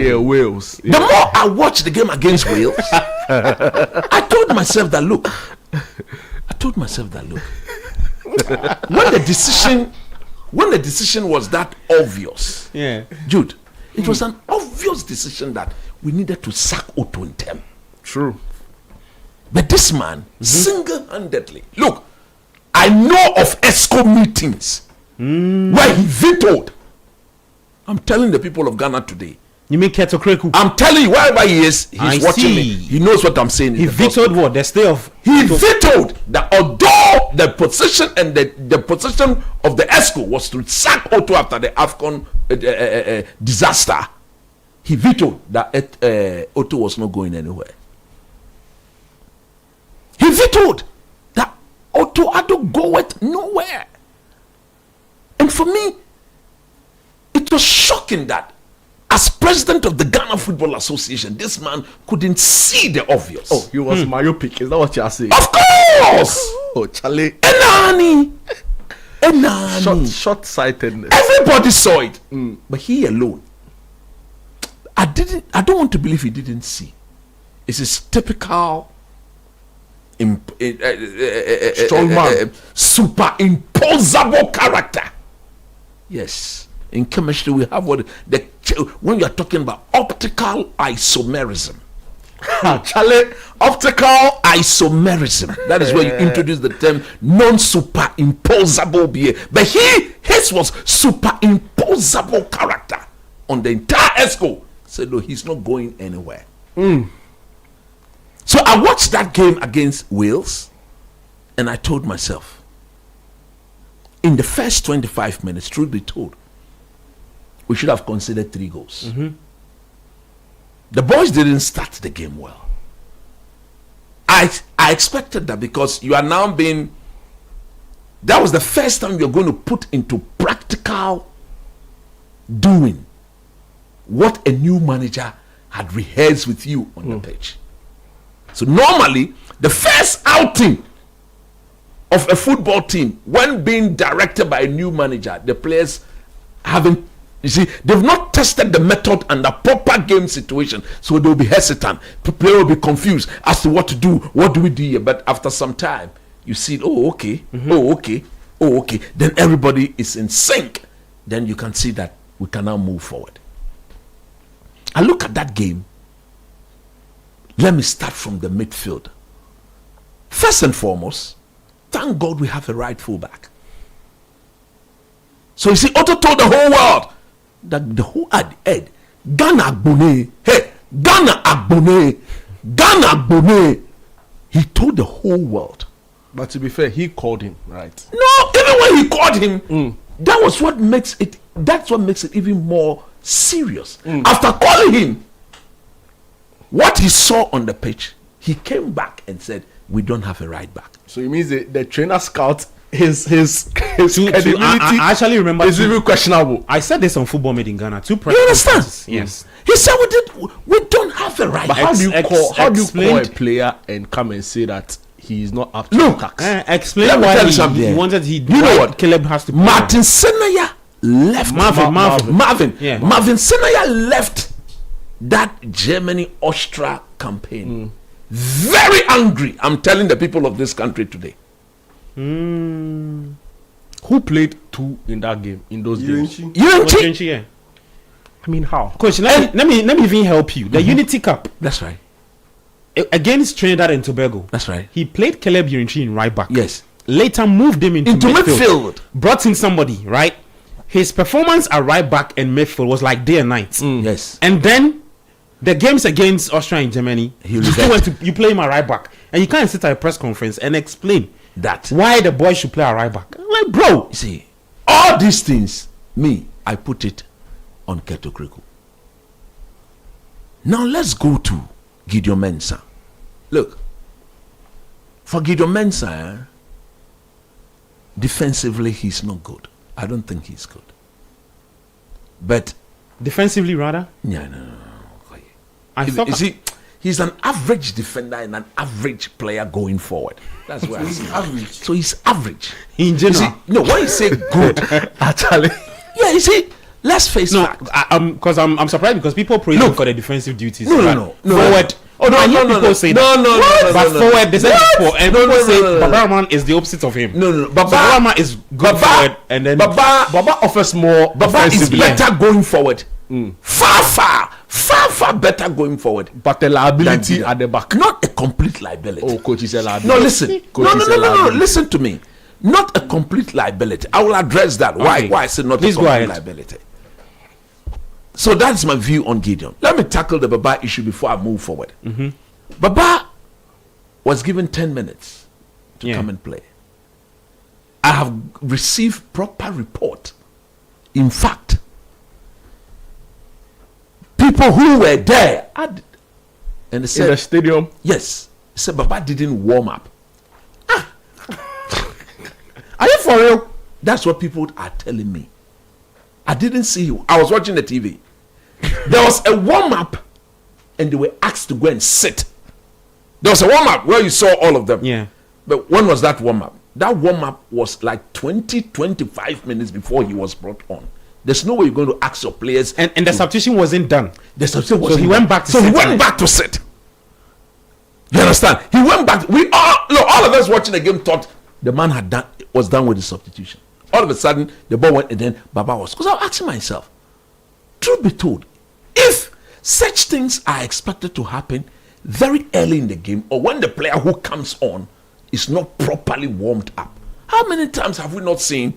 Yeah, Wales. The more I watch the game against Wales, I told myself that look. When the decision was that obvious, Jude, it was an obvious decision that we needed to sack Otto in term. True. But this man, single-handedly, look, I know of ESCO meetings where he vetoed. I'm telling the people of Ghana today. You mean Keto Kreku? I'm telling you, wherever he is, he's watching me. He knows what I'm saying. He vetoed what? The stay of... He vetoed that although the position and the position of the ESCO was to sack Otto after the AFCON disaster, he vetoed that Otto was not going anywhere. He vetoed that Otto had to go it nowhere. And for me, it was shocking that as president of the Ghana Football Association, this man couldn't see the obvious. Oh, he was myopic. Is that what you are saying? Of course! Oh, Charlie. Enani! Short-sightedness. Everybody saw it, but he alone. I don't want to believe he didn't see. It's his typical strong man, superimposable character. Yes, in chemistry we have when you are talking about optical isomerism. Optical isomerism. That is where you introduce the term non-superimposable behavior. But his was superimposable character on the entire ESCO. Said no, he's not going anywhere. So I watched that game against Wales, and I told myself, in the first 25 minutes, truth be told, we should have considered 3 goals. The boys didn't start the game well. I expected that because you are now being. That was the first time you're going to put into practical doing what a new manager had rehearsed with you on the pitch. So normally, the first outing of a football team, when being directed by a new manager, the players haven't. You see, they've not tested the method under proper game situation, so they'll be hesitant. The player will be confused as to what to do. What do we do here? But after some time, you see, oh okay, then everybody is in sync. Then you can see that we can now move forward. I look at that game. Let me start from the midfield. First and foremost, thank God we have a right fullback. So you see, Otto told the whole world that the whole Ed, Ghana Agbone, Ghana Agbone. He told the whole world. But to be fair, he called him, right? No, even when he called him, that was what makes it. That's what makes it even more serious. After calling him, what he saw on the pitch, he came back and said, "We don't have a right back." So it means the trainer scout his credibility. I actually remember. It's even questionable. I said this on Football Made in Ghana. You understand? Yes. He said we don't have a right. But how do you call a player and come and say that he is not up to the task? Explain why he wanted. You know what? Caleb has to. Martin Senaya left. Marvin. Yeah. Marvin Senaya left that Germany-Austria campaign. Very angry. I'm telling the people of this country today. Who played 2 in that game? In those games? Unity. Yeah. I mean, how? Coach, let me even help you. The Unity Cup. That's right. Against Trinidad and Tobago. That's right. He played Caleb Unity in right back. Yes. Later moved him into midfield. Brought in somebody, right? His performance at right back and midfield was like day and night. Yes. And then the games against Austria and Germany, you play him at right back, and you can't sit at a press conference and explain that why the boy should play at right back. I'm like, bro, see, all these things, I put it on Keto Kriku. Now let's go to Gideon Mensah. Look, for Gideon Mensah, defensively he's not good. I don't think he's good. But defensively, rather? Yeah, no. He's an average defender and an average player going forward. That's why he's average. So he's average in general. When you say good, actually, yeah. You see, let's face facts. Because I'm surprised because people praise him for the defensive duties. No. Forward. Oh no! People say that. But forward, they say before, and people say Babarama is the opposite of him. No. Babarama is good forward, and then Baba offers more. Baba is better going forward. Far better going forward. But the liability at the back, not a complete liability. Oh, coach is a liability. No, listen. No. Listen to me. Not a complete liability. I will address that. Why I said not a complete liability. So that's my view on Gideon. Let me tackle the Baba issue before I move forward. Baba was given 10 minutes to come and play. I have received proper report. In fact, people who were there and they said, in the stadium, yes, said Baba didn't warm up. Are you for real? That's what people are telling me. I didn't see you. I was watching the TV. There was a warm up, and they were asked to go and sit. There was a warm up where you saw all of them. Yeah. But when was that warm up? that warm-up was like 20-25 minutes before he was brought on. There's no way you're going to ask your players. And the substitution wasn't done. The substitution wasn't done. Went back to sit. So he went back to sit. You understand? He went back. All of us watching the game thought the man was done with the substitution. All of a sudden, the ball went and then Baba was. Because I was asking myself, truth be told, if such things are expected to happen very early in the game, or when the player who comes on is not properly warmed up, how many times have we not seen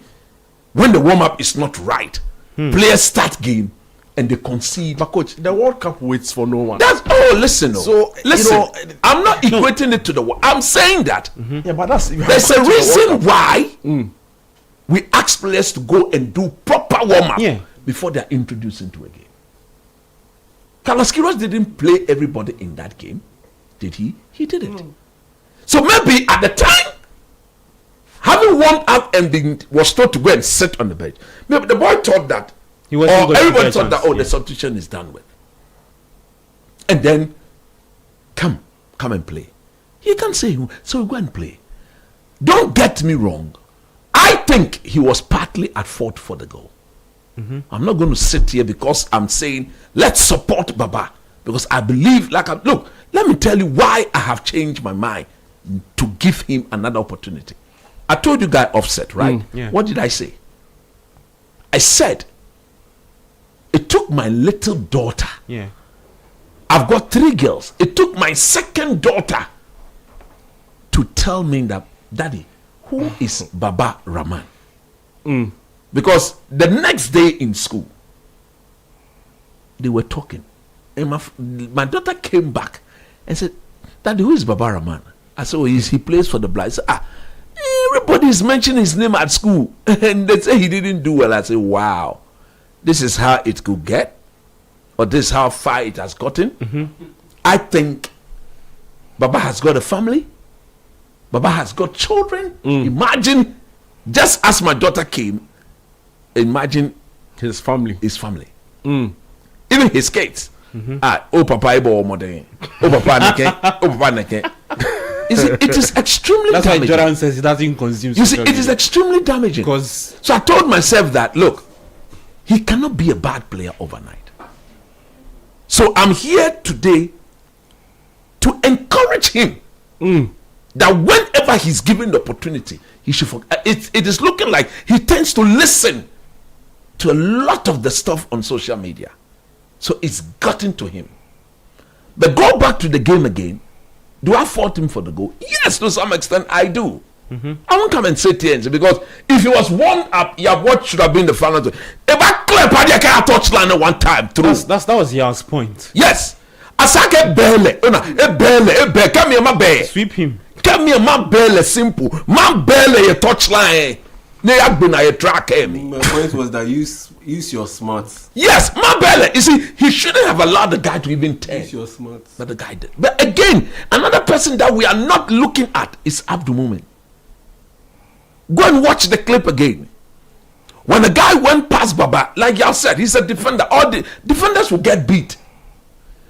when the warm-up is not right, players start game and they concede? But coach, the World Cup waits for no one. Listen. So listen, I'm not equating it to the world. I'm saying that yeah, but there's a reason why we ask players to go and do proper warm-up before they're introduced into a game. Carlos Queiroz didn't play everybody in that game, did he? He didn't. So maybe at the time, having warmed up and was told to go and sit on the bench, maybe the boy thought that, everybody thought that, the substitution is done with. And then, come and play. He can't say, so go and play. Don't get me wrong. I think he was partly at fault for the goal. I'm not going to sit here because I'm saying, let's support Baba. Because I believe, look, let me tell you why I have changed my mind to give him another opportunity. I told you guys offset, right? What did I say? I said, it took my little daughter. I've got 3 girls. It took my second daughter to tell me that, Daddy, who is Baba Rahman? Because the next day in school, they were talking. And my daughter came back and said, Daddy, who is Baba Rahman? I said, he plays for the Blind. I said, everybody is mentioning his name at school. And they say he didn't do well. I said, wow, this is how it could get. Or this is how far it has gotten. I think Baba has got a family. Baba has got children. Imagine, just as my daughter came, imagine his family. Even his kids. Papa Ibo Modern. Papa Neke. It is extremely That's damaging. why Jordan says he doesn't consume. You see, it is extremely damaging. So I told myself that, look, he cannot be a bad player overnight. So I'm here today to encourage him that whenever he's given the opportunity, he should. It is looking like he tends to listen to a lot of the stuff on social media. So it's gotten to him. But go back to the game again. Do I fault him for the goal? Yes, to some extent I do. I won't come and sit here and say, because if he was warmed up, what should have been the final? If I clear Padia touchline one time through. That was Yal's point. Yes. Asake bele. Come here, my bele. Sweep him. Come here, my bele. Simple. My bele, a touchline. My point was that use your smarts. Yes, my belly. You see, he shouldn't have allowed the guy to even turn. Use your smarts. But the guy did. But again, another person that we are not looking at is Abdul Mumin. Go and watch the clip again. When the guy went past Baba, like y'all said, he's a defender. All the defenders will get beat.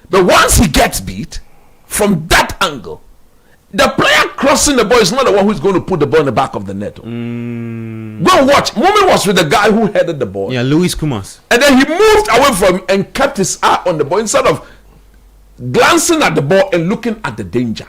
But once he gets beat, from that angle, the player crossing the ball is not the one who's going to put the ball in the back of the net. Go and watch. Mumin was with the guy who headed the ball. Yeah, Luis Kumas. And then he moved away from him and kept his eye on the ball instead of glancing at the ball and looking at the danger.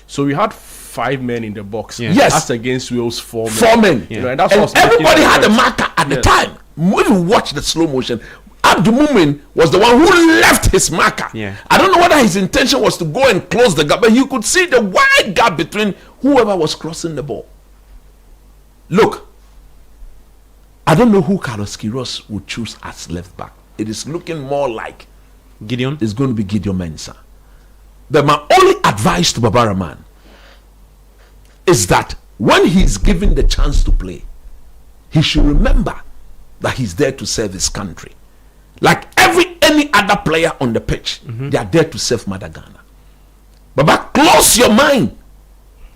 So we had 5 men in the box. Yes. That's against Wales 4 men. 4 men. You know, and everybody had a marker at the time. When you watch the slow motion, Abdul Mumin was the one who left his marker. I don't know whether his intention was to go and close the gap, but you could see the wide gap between whoever was crossing the ball. Look, I don't know who Carlos Queiroz would choose as left back. It is looking more like Gideon. It's going to be Gideon Mensah. But my only advice to Baba Rahman is that when he's given the chance to play, he should remember that he's there to serve his country. Like any other player on the pitch, they are there to serve Mother Ghana. Baba, close your mind.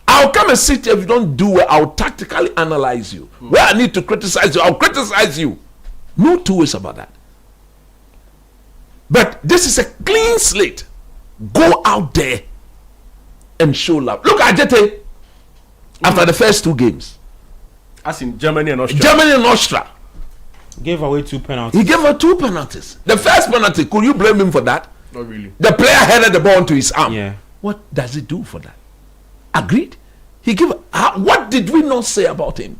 I'll come and sit here if you don't do well. I'll tactically analyze you. Where I need to criticize you, I'll criticize you. No two ways about that. But this is a clean slate. Go out there and show love. Look at Jete after the first 2 games. As in Germany and Austria. Germany and Austria. Gave away 2 penalties. He gave her 2 penalties. The first penalty, could you blame him for that? Not really. The player headed the ball into his arm. Yeah. What does he do for that? Agreed. He gave. What did we not say about him?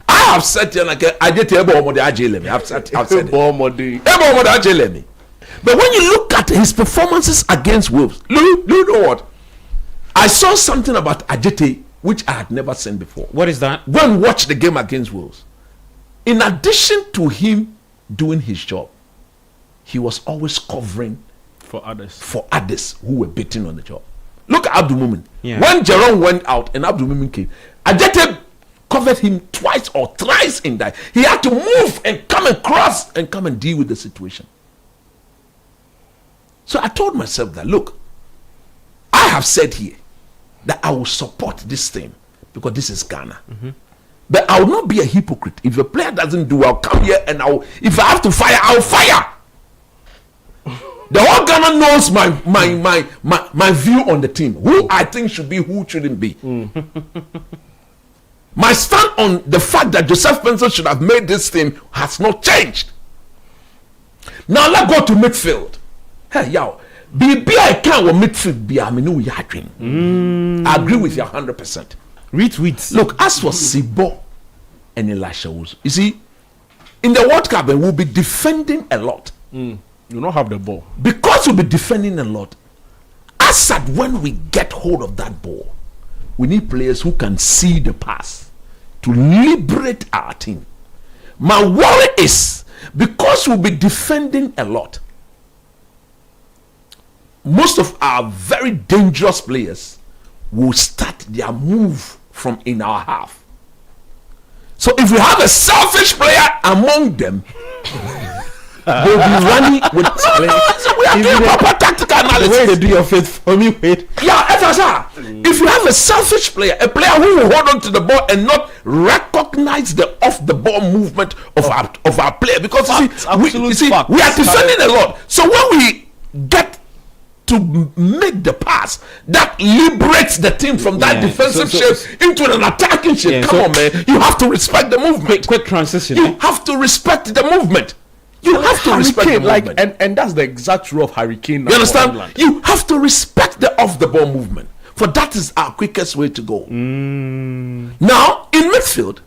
I have said here, like I did tell you, I've said it. But when you look at his performances against Wolves, you know what? I saw something about Ajete which I had never seen before. What is that? Go and watch the game against Wolves. In addition to him doing his job, he was always covering for others who were beating on the job. Look at Abdul Mumin. Yeah. When Jerome went out and Abdul Mumin came, Ajete covered him twice or thrice in that. He had to move and come and cross and come and deal with the situation. So I told myself that, look, I have said here that I will support this team because this is Ghana. But I will not be a hypocrite. If a player doesn't do, I'll come here and if I have to fire, I'll fire. The whole Ghana knows my view on the team. Who I think should be, who shouldn't be. My stand on the fact that Joseph Spencer should have made this team has not changed. Now let's go to midfield. Hey, yo. I can't midfield be I agree with you 100%. Retweets. Look, as for Sibo and Elisha Owusu, you see, in the World Cup, we'll be defending a lot. You don't have the ball. Because we'll be defending a lot, as at when we get hold of that ball, we need players who can see the pass to liberate our team. My worry is because we'll be defending a lot, most of our very dangerous players will start their move from in our half. So if we have a selfish player among them, they'll be running with we are doing proper tactical analysis. The way they do your faith for me, wait. Yeah, if you have a selfish player, a player who will hold on to the ball and not recognize the off the ball movement of our player, because we are defending a lot. So when we get to make the pass that liberates the team from that defensive shape into an attacking shape. Come on, man. You have to respect the movement. Quick transition. You have to respect the movement. You have to respect the movement. And that's the exact role of Hurricane. You understand? You have to respect the off the ball movement. For that is our quickest way to go. Now, in midfield,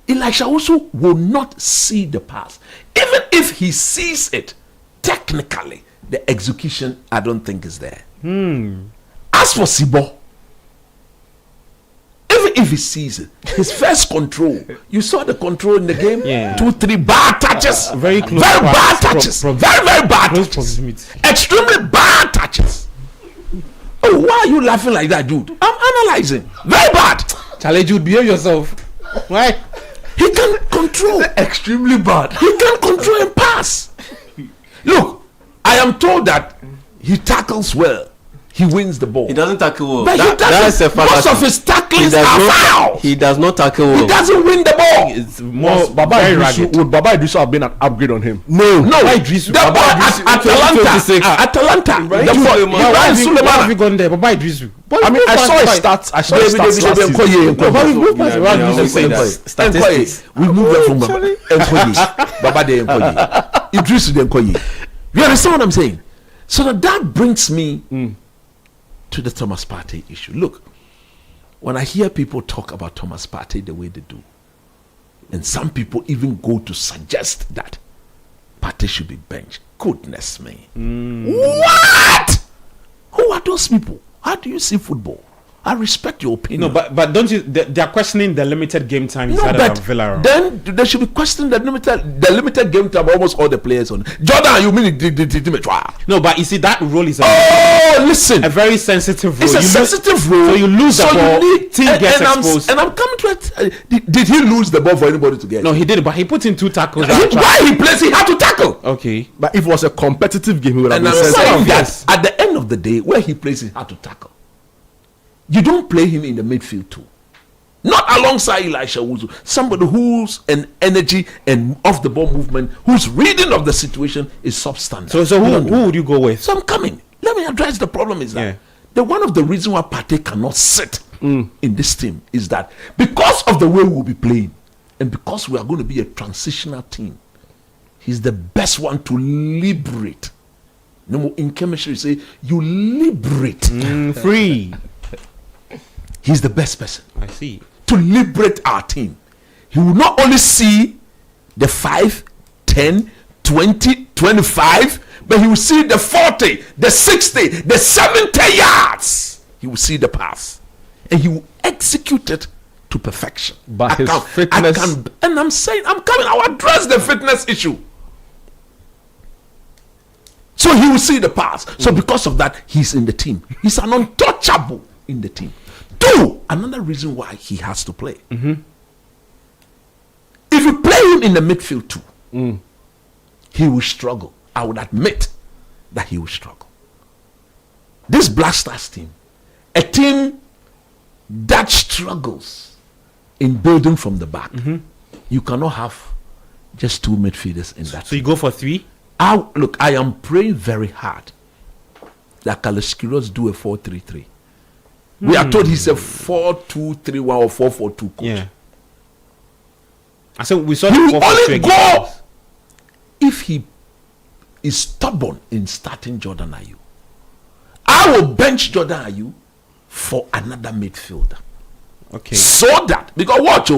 Elisha also will not see the pass. Even if he sees it, technically, the execution, I don't think is there. As for Sibo, even if he sees it, his first control, you saw the control in the game, 2-3 bad touches, very close, very bad touches, very bad touches, extremely bad touches. Oh, why are you laughing like that, dude? I'm analyzing. Very bad. Charlie, Jude, behave yourself. Why? He can control. Extremely bad. He can control and pass. Look, I am told that he tackles well. He wins the ball. He doesn't tackle well. But That's a fallacy. Most of his tacklings are foul. He does not tackle well. He doesn't win the ball. It's more would Baba Idrisu have been an upgrade on him? No. The ball at Atalanta. The ball. Why have you gone there? Baba Idrisu. I mean, I saw his stats. I saw his stats statistics. We move them from Baba de Nkoye. Idrisu de Nkoye. You understand what I'm saying? So that brings me to the Thomas Partey issue. Look, when I hear people talk about Thomas Partey the way they do, and some people even go to suggest that Partey should be benched. Goodness me. What? Who are those people? How do you see football? I respect your opinion. No, but don't you? They are questioning the limited game time he's had at Villarreal. Then they should be questioning the limited game time. Almost all the players on Jordan. You mean the No, but you see that role is listen, a very sensitive role. It's a sensitive role. So you lose the ball. Team gets exposed. And I'm coming to it. Did he lose the ball for anybody to get? No, he didn't. But he put in 2 tackles. Why he plays? He had to tackle. Okay, but if it was a competitive game, he would have been saying that at the end of the day, where he plays, he had to tackle. You don't play him in the midfield too. Not alongside Elisha Owusu. Somebody who's an energy and off the ball movement, whose reading of the situation is substandard. So who would you go with? So I'm coming. Let me address the problem is that one of the reasons why Partey cannot sit in this team is that because of the way we'll be playing, And because we are going to be a transitional team, he's the best one to liberate. No, in chemistry, you say you liberate. Free. He's the best person. I see. To liberate our team. He will not only see the 5, 10, 20, 25, but he will see the 40, the 60, the 70 yards. He will see the pass. And he will execute it to perfection. But his fitness. And I'm saying, I'll address the fitness issue. So he will see the pass. So because of that, he's in the team. He's an untouchable in the team. 2, another reason why he has to play. If you play him in the midfield too, he will struggle. I would admit that he will struggle. This Black Stars team, a team that struggles in building from the back, you cannot have just 2 midfielders in that. So you go for 3? Look, I am praying very hard that Kaloskiros do a 4-3-3. We are told he's a 4-2-3-1 or 4-4-2 coach. Yeah. I said we saw he will only go if he is stubborn in starting Jordan Ayew. I will bench Jordan Ayew for another midfielder. Okay. So that, because watch,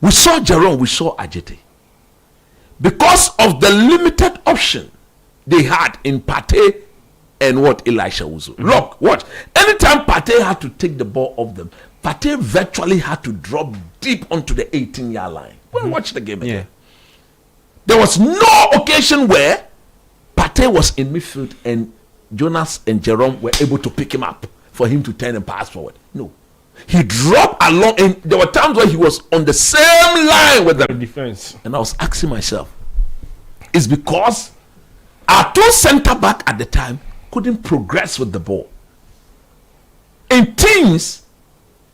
we saw Jerome, we saw Ajete. Because of the limited option they had in Partey and Elisha Uzo. Look, watch. Anytime Partey had to take the ball off them, Partey virtually had to drop deep onto the 18-yard line. Watch the game again. There was no occasion where Partey was in midfield and Jonas and Jerome were able to pick him up for him to turn and pass forward. No. He dropped along, and there were times where he was on the same line with the defense. And I was asking myself, it's because our 2 centre back at the time couldn't progress with the ball. In teams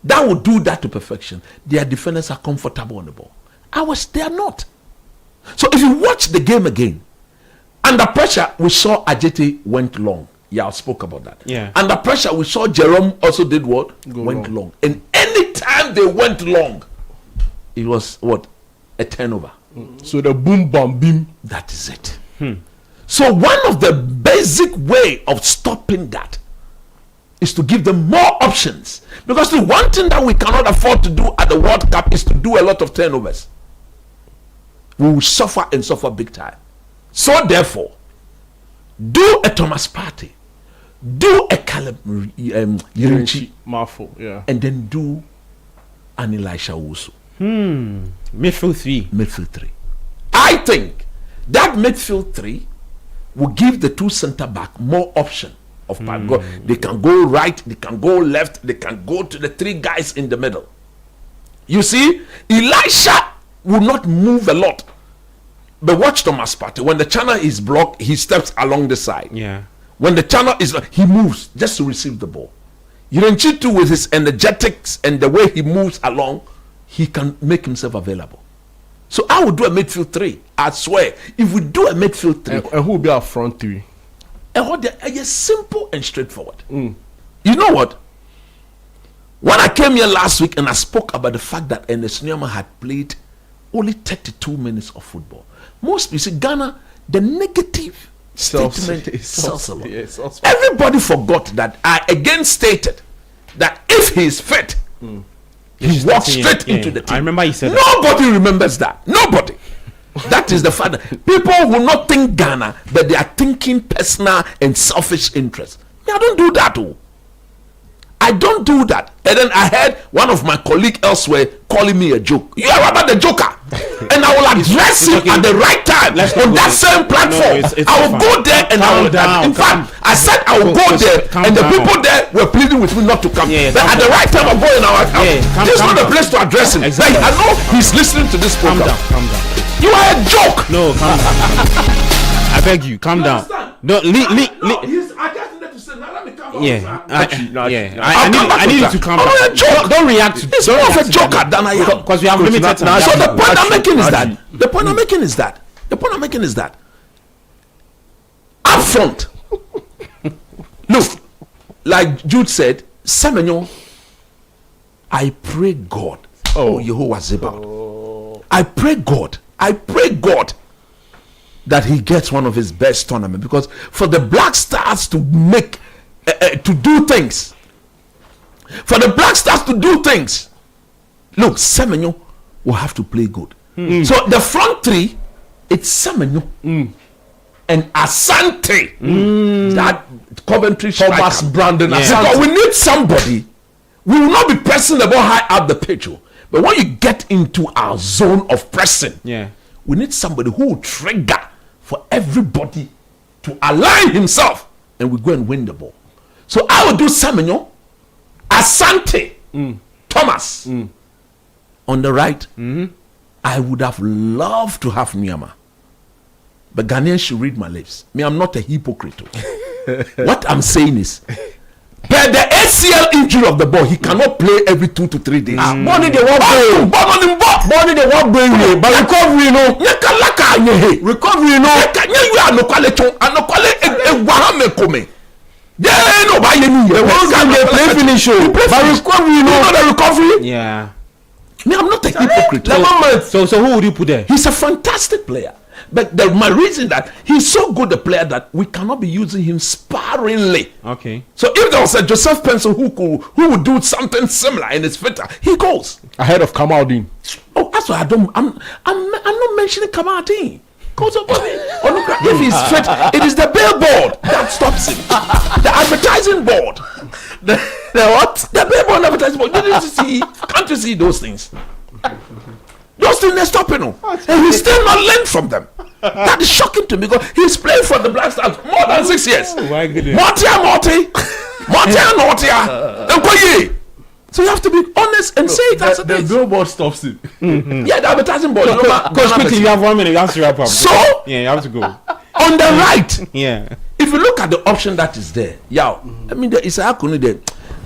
that would do that to perfection, their defenders are comfortable on the ball. They are not. So if you watch the game again, under pressure, we saw Ajete went long. Yeah, I spoke about that. Yeah. Under pressure, we saw Jerome also did what? Went long. And anytime they went long, it was what? A turnover. So the boom, bam, beam. That is it. So one of the basic way of stopping that is to give them more options. Because the one thing that we cannot afford to do at the World Cup is to do a lot of turnovers. We will suffer and suffer big time. So therefore, do a Thomas Partey, do a Caleb Yirinchi, and then do an Elisha Uzo. Midfield 3. Midfield 3. I think that midfield 3 will give the 2 centre back more option of They can go right, they can go left, they can go to the 3 guys in the middle. You see, Elisha will not move a lot. But watch Thomas Partey. When the channel is blocked, he steps along the side. Yeah. When the channel is, he moves just to receive the ball. Yirinchi too, with his energetics and the way he moves along, he can make himself available. So I will do a midfield 3. I swear, if we do a midfield 3, and who will be our front 3? It's simple and straightforward. You know what? When I came here last week and I spoke about the fact that Ernest Nuama had played only 32 minutes of football. Most people see Ghana, the negative statement sells a lot. Everybody forgot that I again stated that if he is fit, he walks straight into the team. I remember he said nobody remembers that. Nobody. That is the fact. People will not think Ghana, but they are thinking personal and selfish interests. I don't do that. I don't do that. And then I heard one of my colleagues elsewhere calling me a joke. You are about the joker. And I will address him at the right time on that same platform. I will go there and I will in fact, I said I will go there and the people there were pleading with me not to come. But at the right time I'm going this is not the place to address him. Like, I know he's listening to this program. Calm down. You are a joke. No, calm down. I beg you, calm down. No, I just needed to say, now let me come down. I need you to calm down. Don't react to it's more of a joker than I am. Because we have limited time. So the point I'm making is that up front, look, like Jude said, Semenyo, I pray God, Yehovah Zebah, I pray God that he gets one of his best tournaments, because for the Black Stars to make to do things, look, Semenyo will have to play good. So the front three, it's Semenyo and Asante, that Coventry Thomas striker. Brandon Asante. Because we need somebody. We will not be pressing the ball high up the pitch, but when you get into our zone of pressing, we need somebody who will trigger for everybody to align himself, and we go and win the ball. So I will do Semenyo, Asante, Thomas on the right. I would have loved to have Nyama, but Ghanaians should read my lips. Me, I'm not a hypocrite. What I'm saying is, but the ACL injury of the ball, he cannot play every 2 to 3 days. Money they want to money they want to but recovery no. Recovery no. You are no quality. No buy any. The ones that they play finish. But recovery no. The recovery. Yeah. Me, I'm not a hypocrite. So who would you put there? He's a fantastic player. But my reason that he's so good a player that we cannot be using him sparingly. Okay. So if there was a Joseph Pencil who would do something similar and is fitter, he goes ahead of Kamaldeen. Oh, that's why I'm not mentioning Kamaldeen. If he's fit, it is the billboard that stops him. The advertising board. The what? The billboard advertising board. Can't you see those things? Those things they're stopping him, and he's still not learned from them. That is shocking to me, because he's played for the Black Stars more than 6 years. My goodness. Mortia. So you have to be honest and say it as it is. The billboard stops it. Yeah, the advertising board. Coach, quickly, you have 1 minute. You have to wrap up. So yeah, you have to go. On the right, yeah. If you look at the option that is there, I mean, there is a there.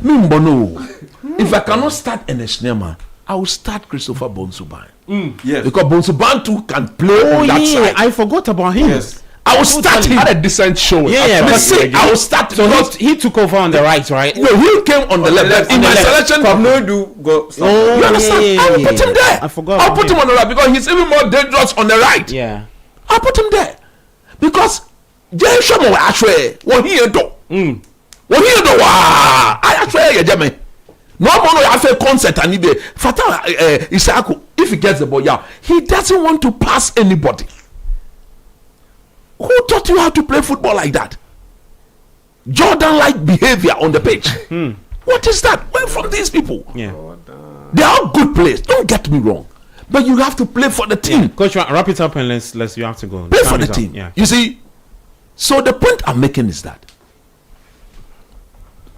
If I cannot start Enesnema, I will start Christopher Bonsuban. Yes. Because Bonsuban too can play on that side. I forgot about him. Yes. I will start him. Had a decent show. I will start. So he took over on the right, right? No, he came on the left. In my selection, you understand? I will put him there. I forgot. I'll put him on the right because he's even more dangerous on the right. Yeah. I'll put him there because Jeshamo actually what he do. What he do? I actually Jame. No more have a concert and he Fata Isaku. If he gets the ball, he doesn't want to pass anybody. Who taught you how to play football like that? Jordan-like behavior on the pitch. What is that? Where from these people? Yeah. They are good players. Don't get me wrong, but you have to play for the team. Yeah. Coach, wrap it up and let's you have to go. Play for the team. Yeah. You see. So the point I'm making is that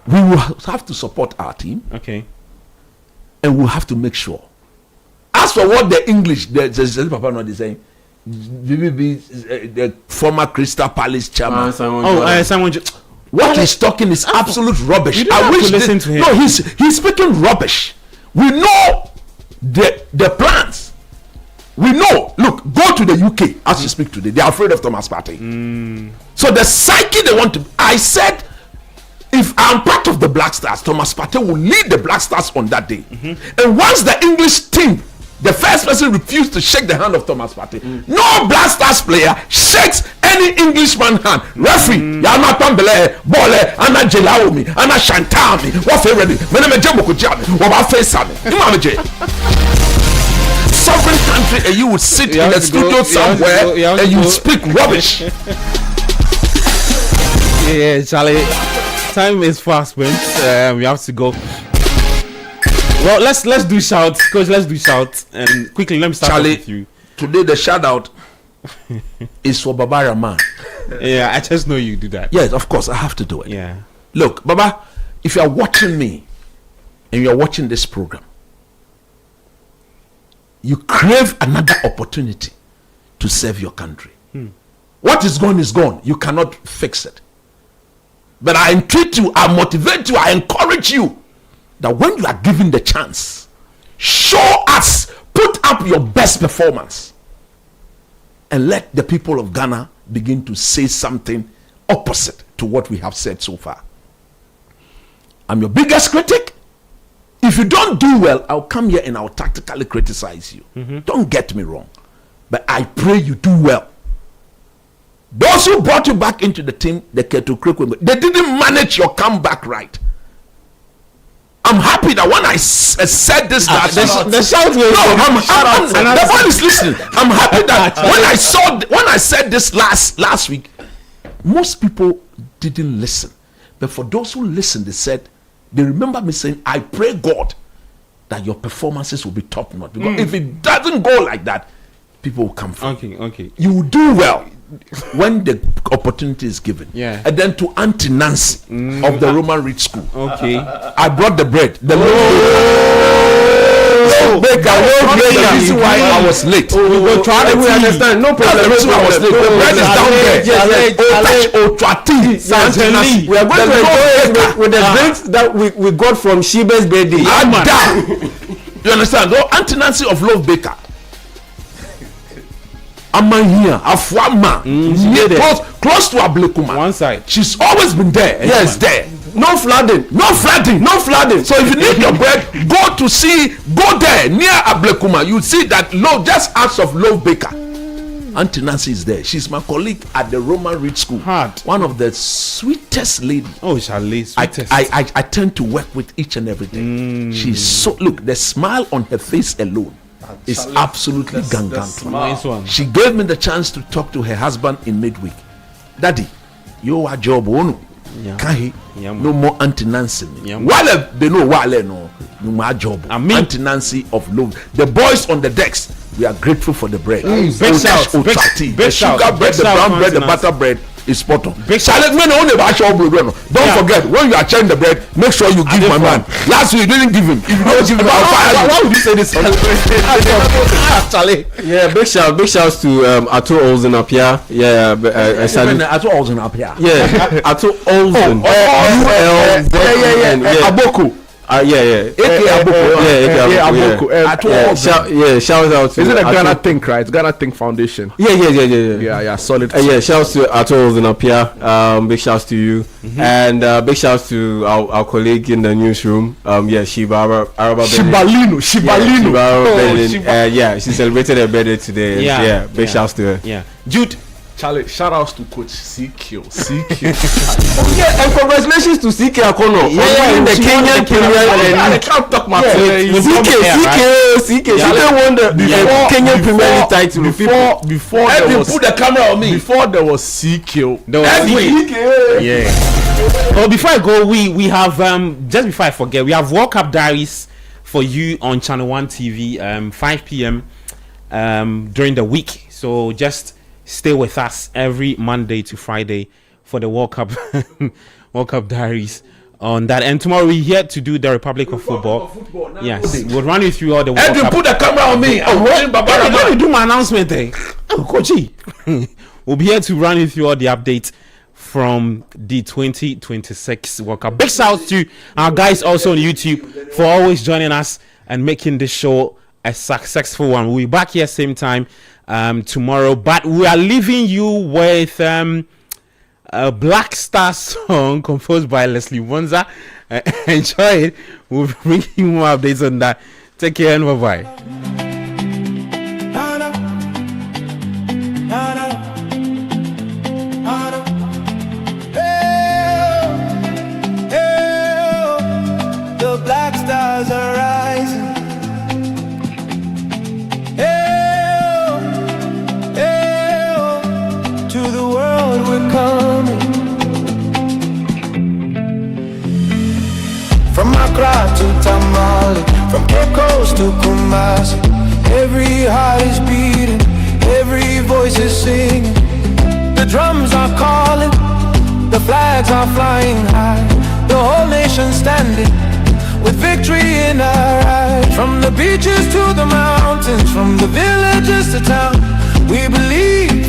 we will have to support our team. Okay. And we'll have to make sure. As for what the English, the Papa not is saying. The former Crystal Palace chairman. Simon. What he's talking is absolute rubbish. I wish to listen to him. No, he's speaking rubbish. We know the plans. We know. Look, go to the UK as you speak today. They are afraid of Thomas Partey. So the psyche they want to. I said, if I'm part of the Black Stars, Thomas Partey will lead the Black Stars on that day. And once the English team, the first person refused to shake the hand of Thomas Partey. No Black Stars player shakes any Englishman hand. Referee, Yana Tambele, Bole, Anna Jelaomi, Anna Shantami, what favorite? Meneme Jemoko Jami, what face Sami, Imamaje. Sovereign country, and you would sit in a studio somewhere and you speak rubbish. Yeah, Charlie. Time is fast, man. We have to go. Well, let's do shout, Coach. Let's do shout, and quickly let me start with you. Today the shout out is for Baba Rahman. Yeah, I just know you do that. Yes, of course, I have to do it. Yeah. Look, Baba, if you are watching me and you are watching this program, you crave another opportunity to serve your country. What is gone is gone. You cannot fix it. But I entreat you, I motivate you, I encourage you that when you are given the chance, show us, put up your best performance, and let the people of Ghana begin to say something opposite to what we have said so far. I'm your biggest critic, If you don't do well, I'll come here and I'll tactically criticize you. Don't get me wrong. But I pray you do well. Those who brought you back into the team, they didn't manage your comeback right. I'm happy that when I said this last week, everyone is listening. I'm happy that when I said this last week, most people didn't listen. But for those who listened, they remember me saying, I pray God that your performances will be top notch. Because if it doesn't go like that, people will come from. Okay. You will do well when the opportunity is given. Yeah. And then to Auntie Nancy of the Roman Reed School. Okay. I brought the bread. The reason why I was late. We understand. No problem. The reason why I was late. The bread is down there. We are going to enjoy with the drinks that we got from Sheba's birthday. You understand? No, Auntie Nancy of Love Baker. Here, Afwama, close to Ablekuma. One side. She's always been there. Yes, there. No flooding. So if you need your bread, go there near Ablekuma. You see that just out of Love Baker. Auntie Nancy is there. She's my colleague at the Roman Reed School. One of the sweetest ladies. Oh, Charlie, sweetest. I tend to work with each and every day. She's so the smile on her face alone is absolutely gangan. She gave me the chance to talk to her husband in midweek. Daddy, you are job no more Auntie Nancy. Wale they know wale no my job. Auntie Nancy of Love. The boys on the decks, we are grateful for the bread. The sugar bread, the brown bread, the butter bread is spot on. Don't forget, when you are sharing the bread, make sure you give my man. Last week you didn't give him. If you don't give him, I'll fire you. Why would you say this? Yeah, big shouts to Ato Olsen up here. Yeah, Ato Olsen up here. Yeah, Ato Olsen. Aboko. Shout out to. Is it a Ghana Think, right? Ghana Think Foundation. Yeah, solid. Shouts to Ato Olsen up here. Big shouts to you, and big shouts to our colleague in the newsroom. Shibalino. She celebrated her birthday today. Yeah, big shouts to her. Yeah, Jude. Charlie, shout outs to Coach CQ. And congratulations to CK Akono. The Kenyan Premier. I can't talk my CK won the Kenyan Premier League title. Before there was, put the camera on me. Before there was CQ. There was CK. Yeah. Oh, before I go, we have just before I forget, we have World Cup Diaries for you on Channel 1 TV, 5 p.m. During the week. So just stay with us every Monday to Friday for the World Cup Diaries on that. And tomorrow we're here to do the Republic of Football. Yes, we'll run you through all the World Cup. Put the camera on me. I'm watching Baba. Let me do my announcement. Coachy. We'll be here to run you through all the updates from the 2026 World Cup. Big shout out to our guys also on YouTube for always joining us and making this show a successful one. We'll be back here same time tomorrow, but we are leaving you with a Black Star song composed by Leslie Wonza. Enjoy it. We'll bring you more updates on that. Take care and bye-bye. The black stars are rising. To the world we're coming. From Accra to Tamale, from Cape Coast to Kumasi, every heart is beating, every voice is singing. The drums are calling, the flags are flying high, the whole nation standing with victory in our eyes. From the beaches to the mountains, from the villages to town, we believe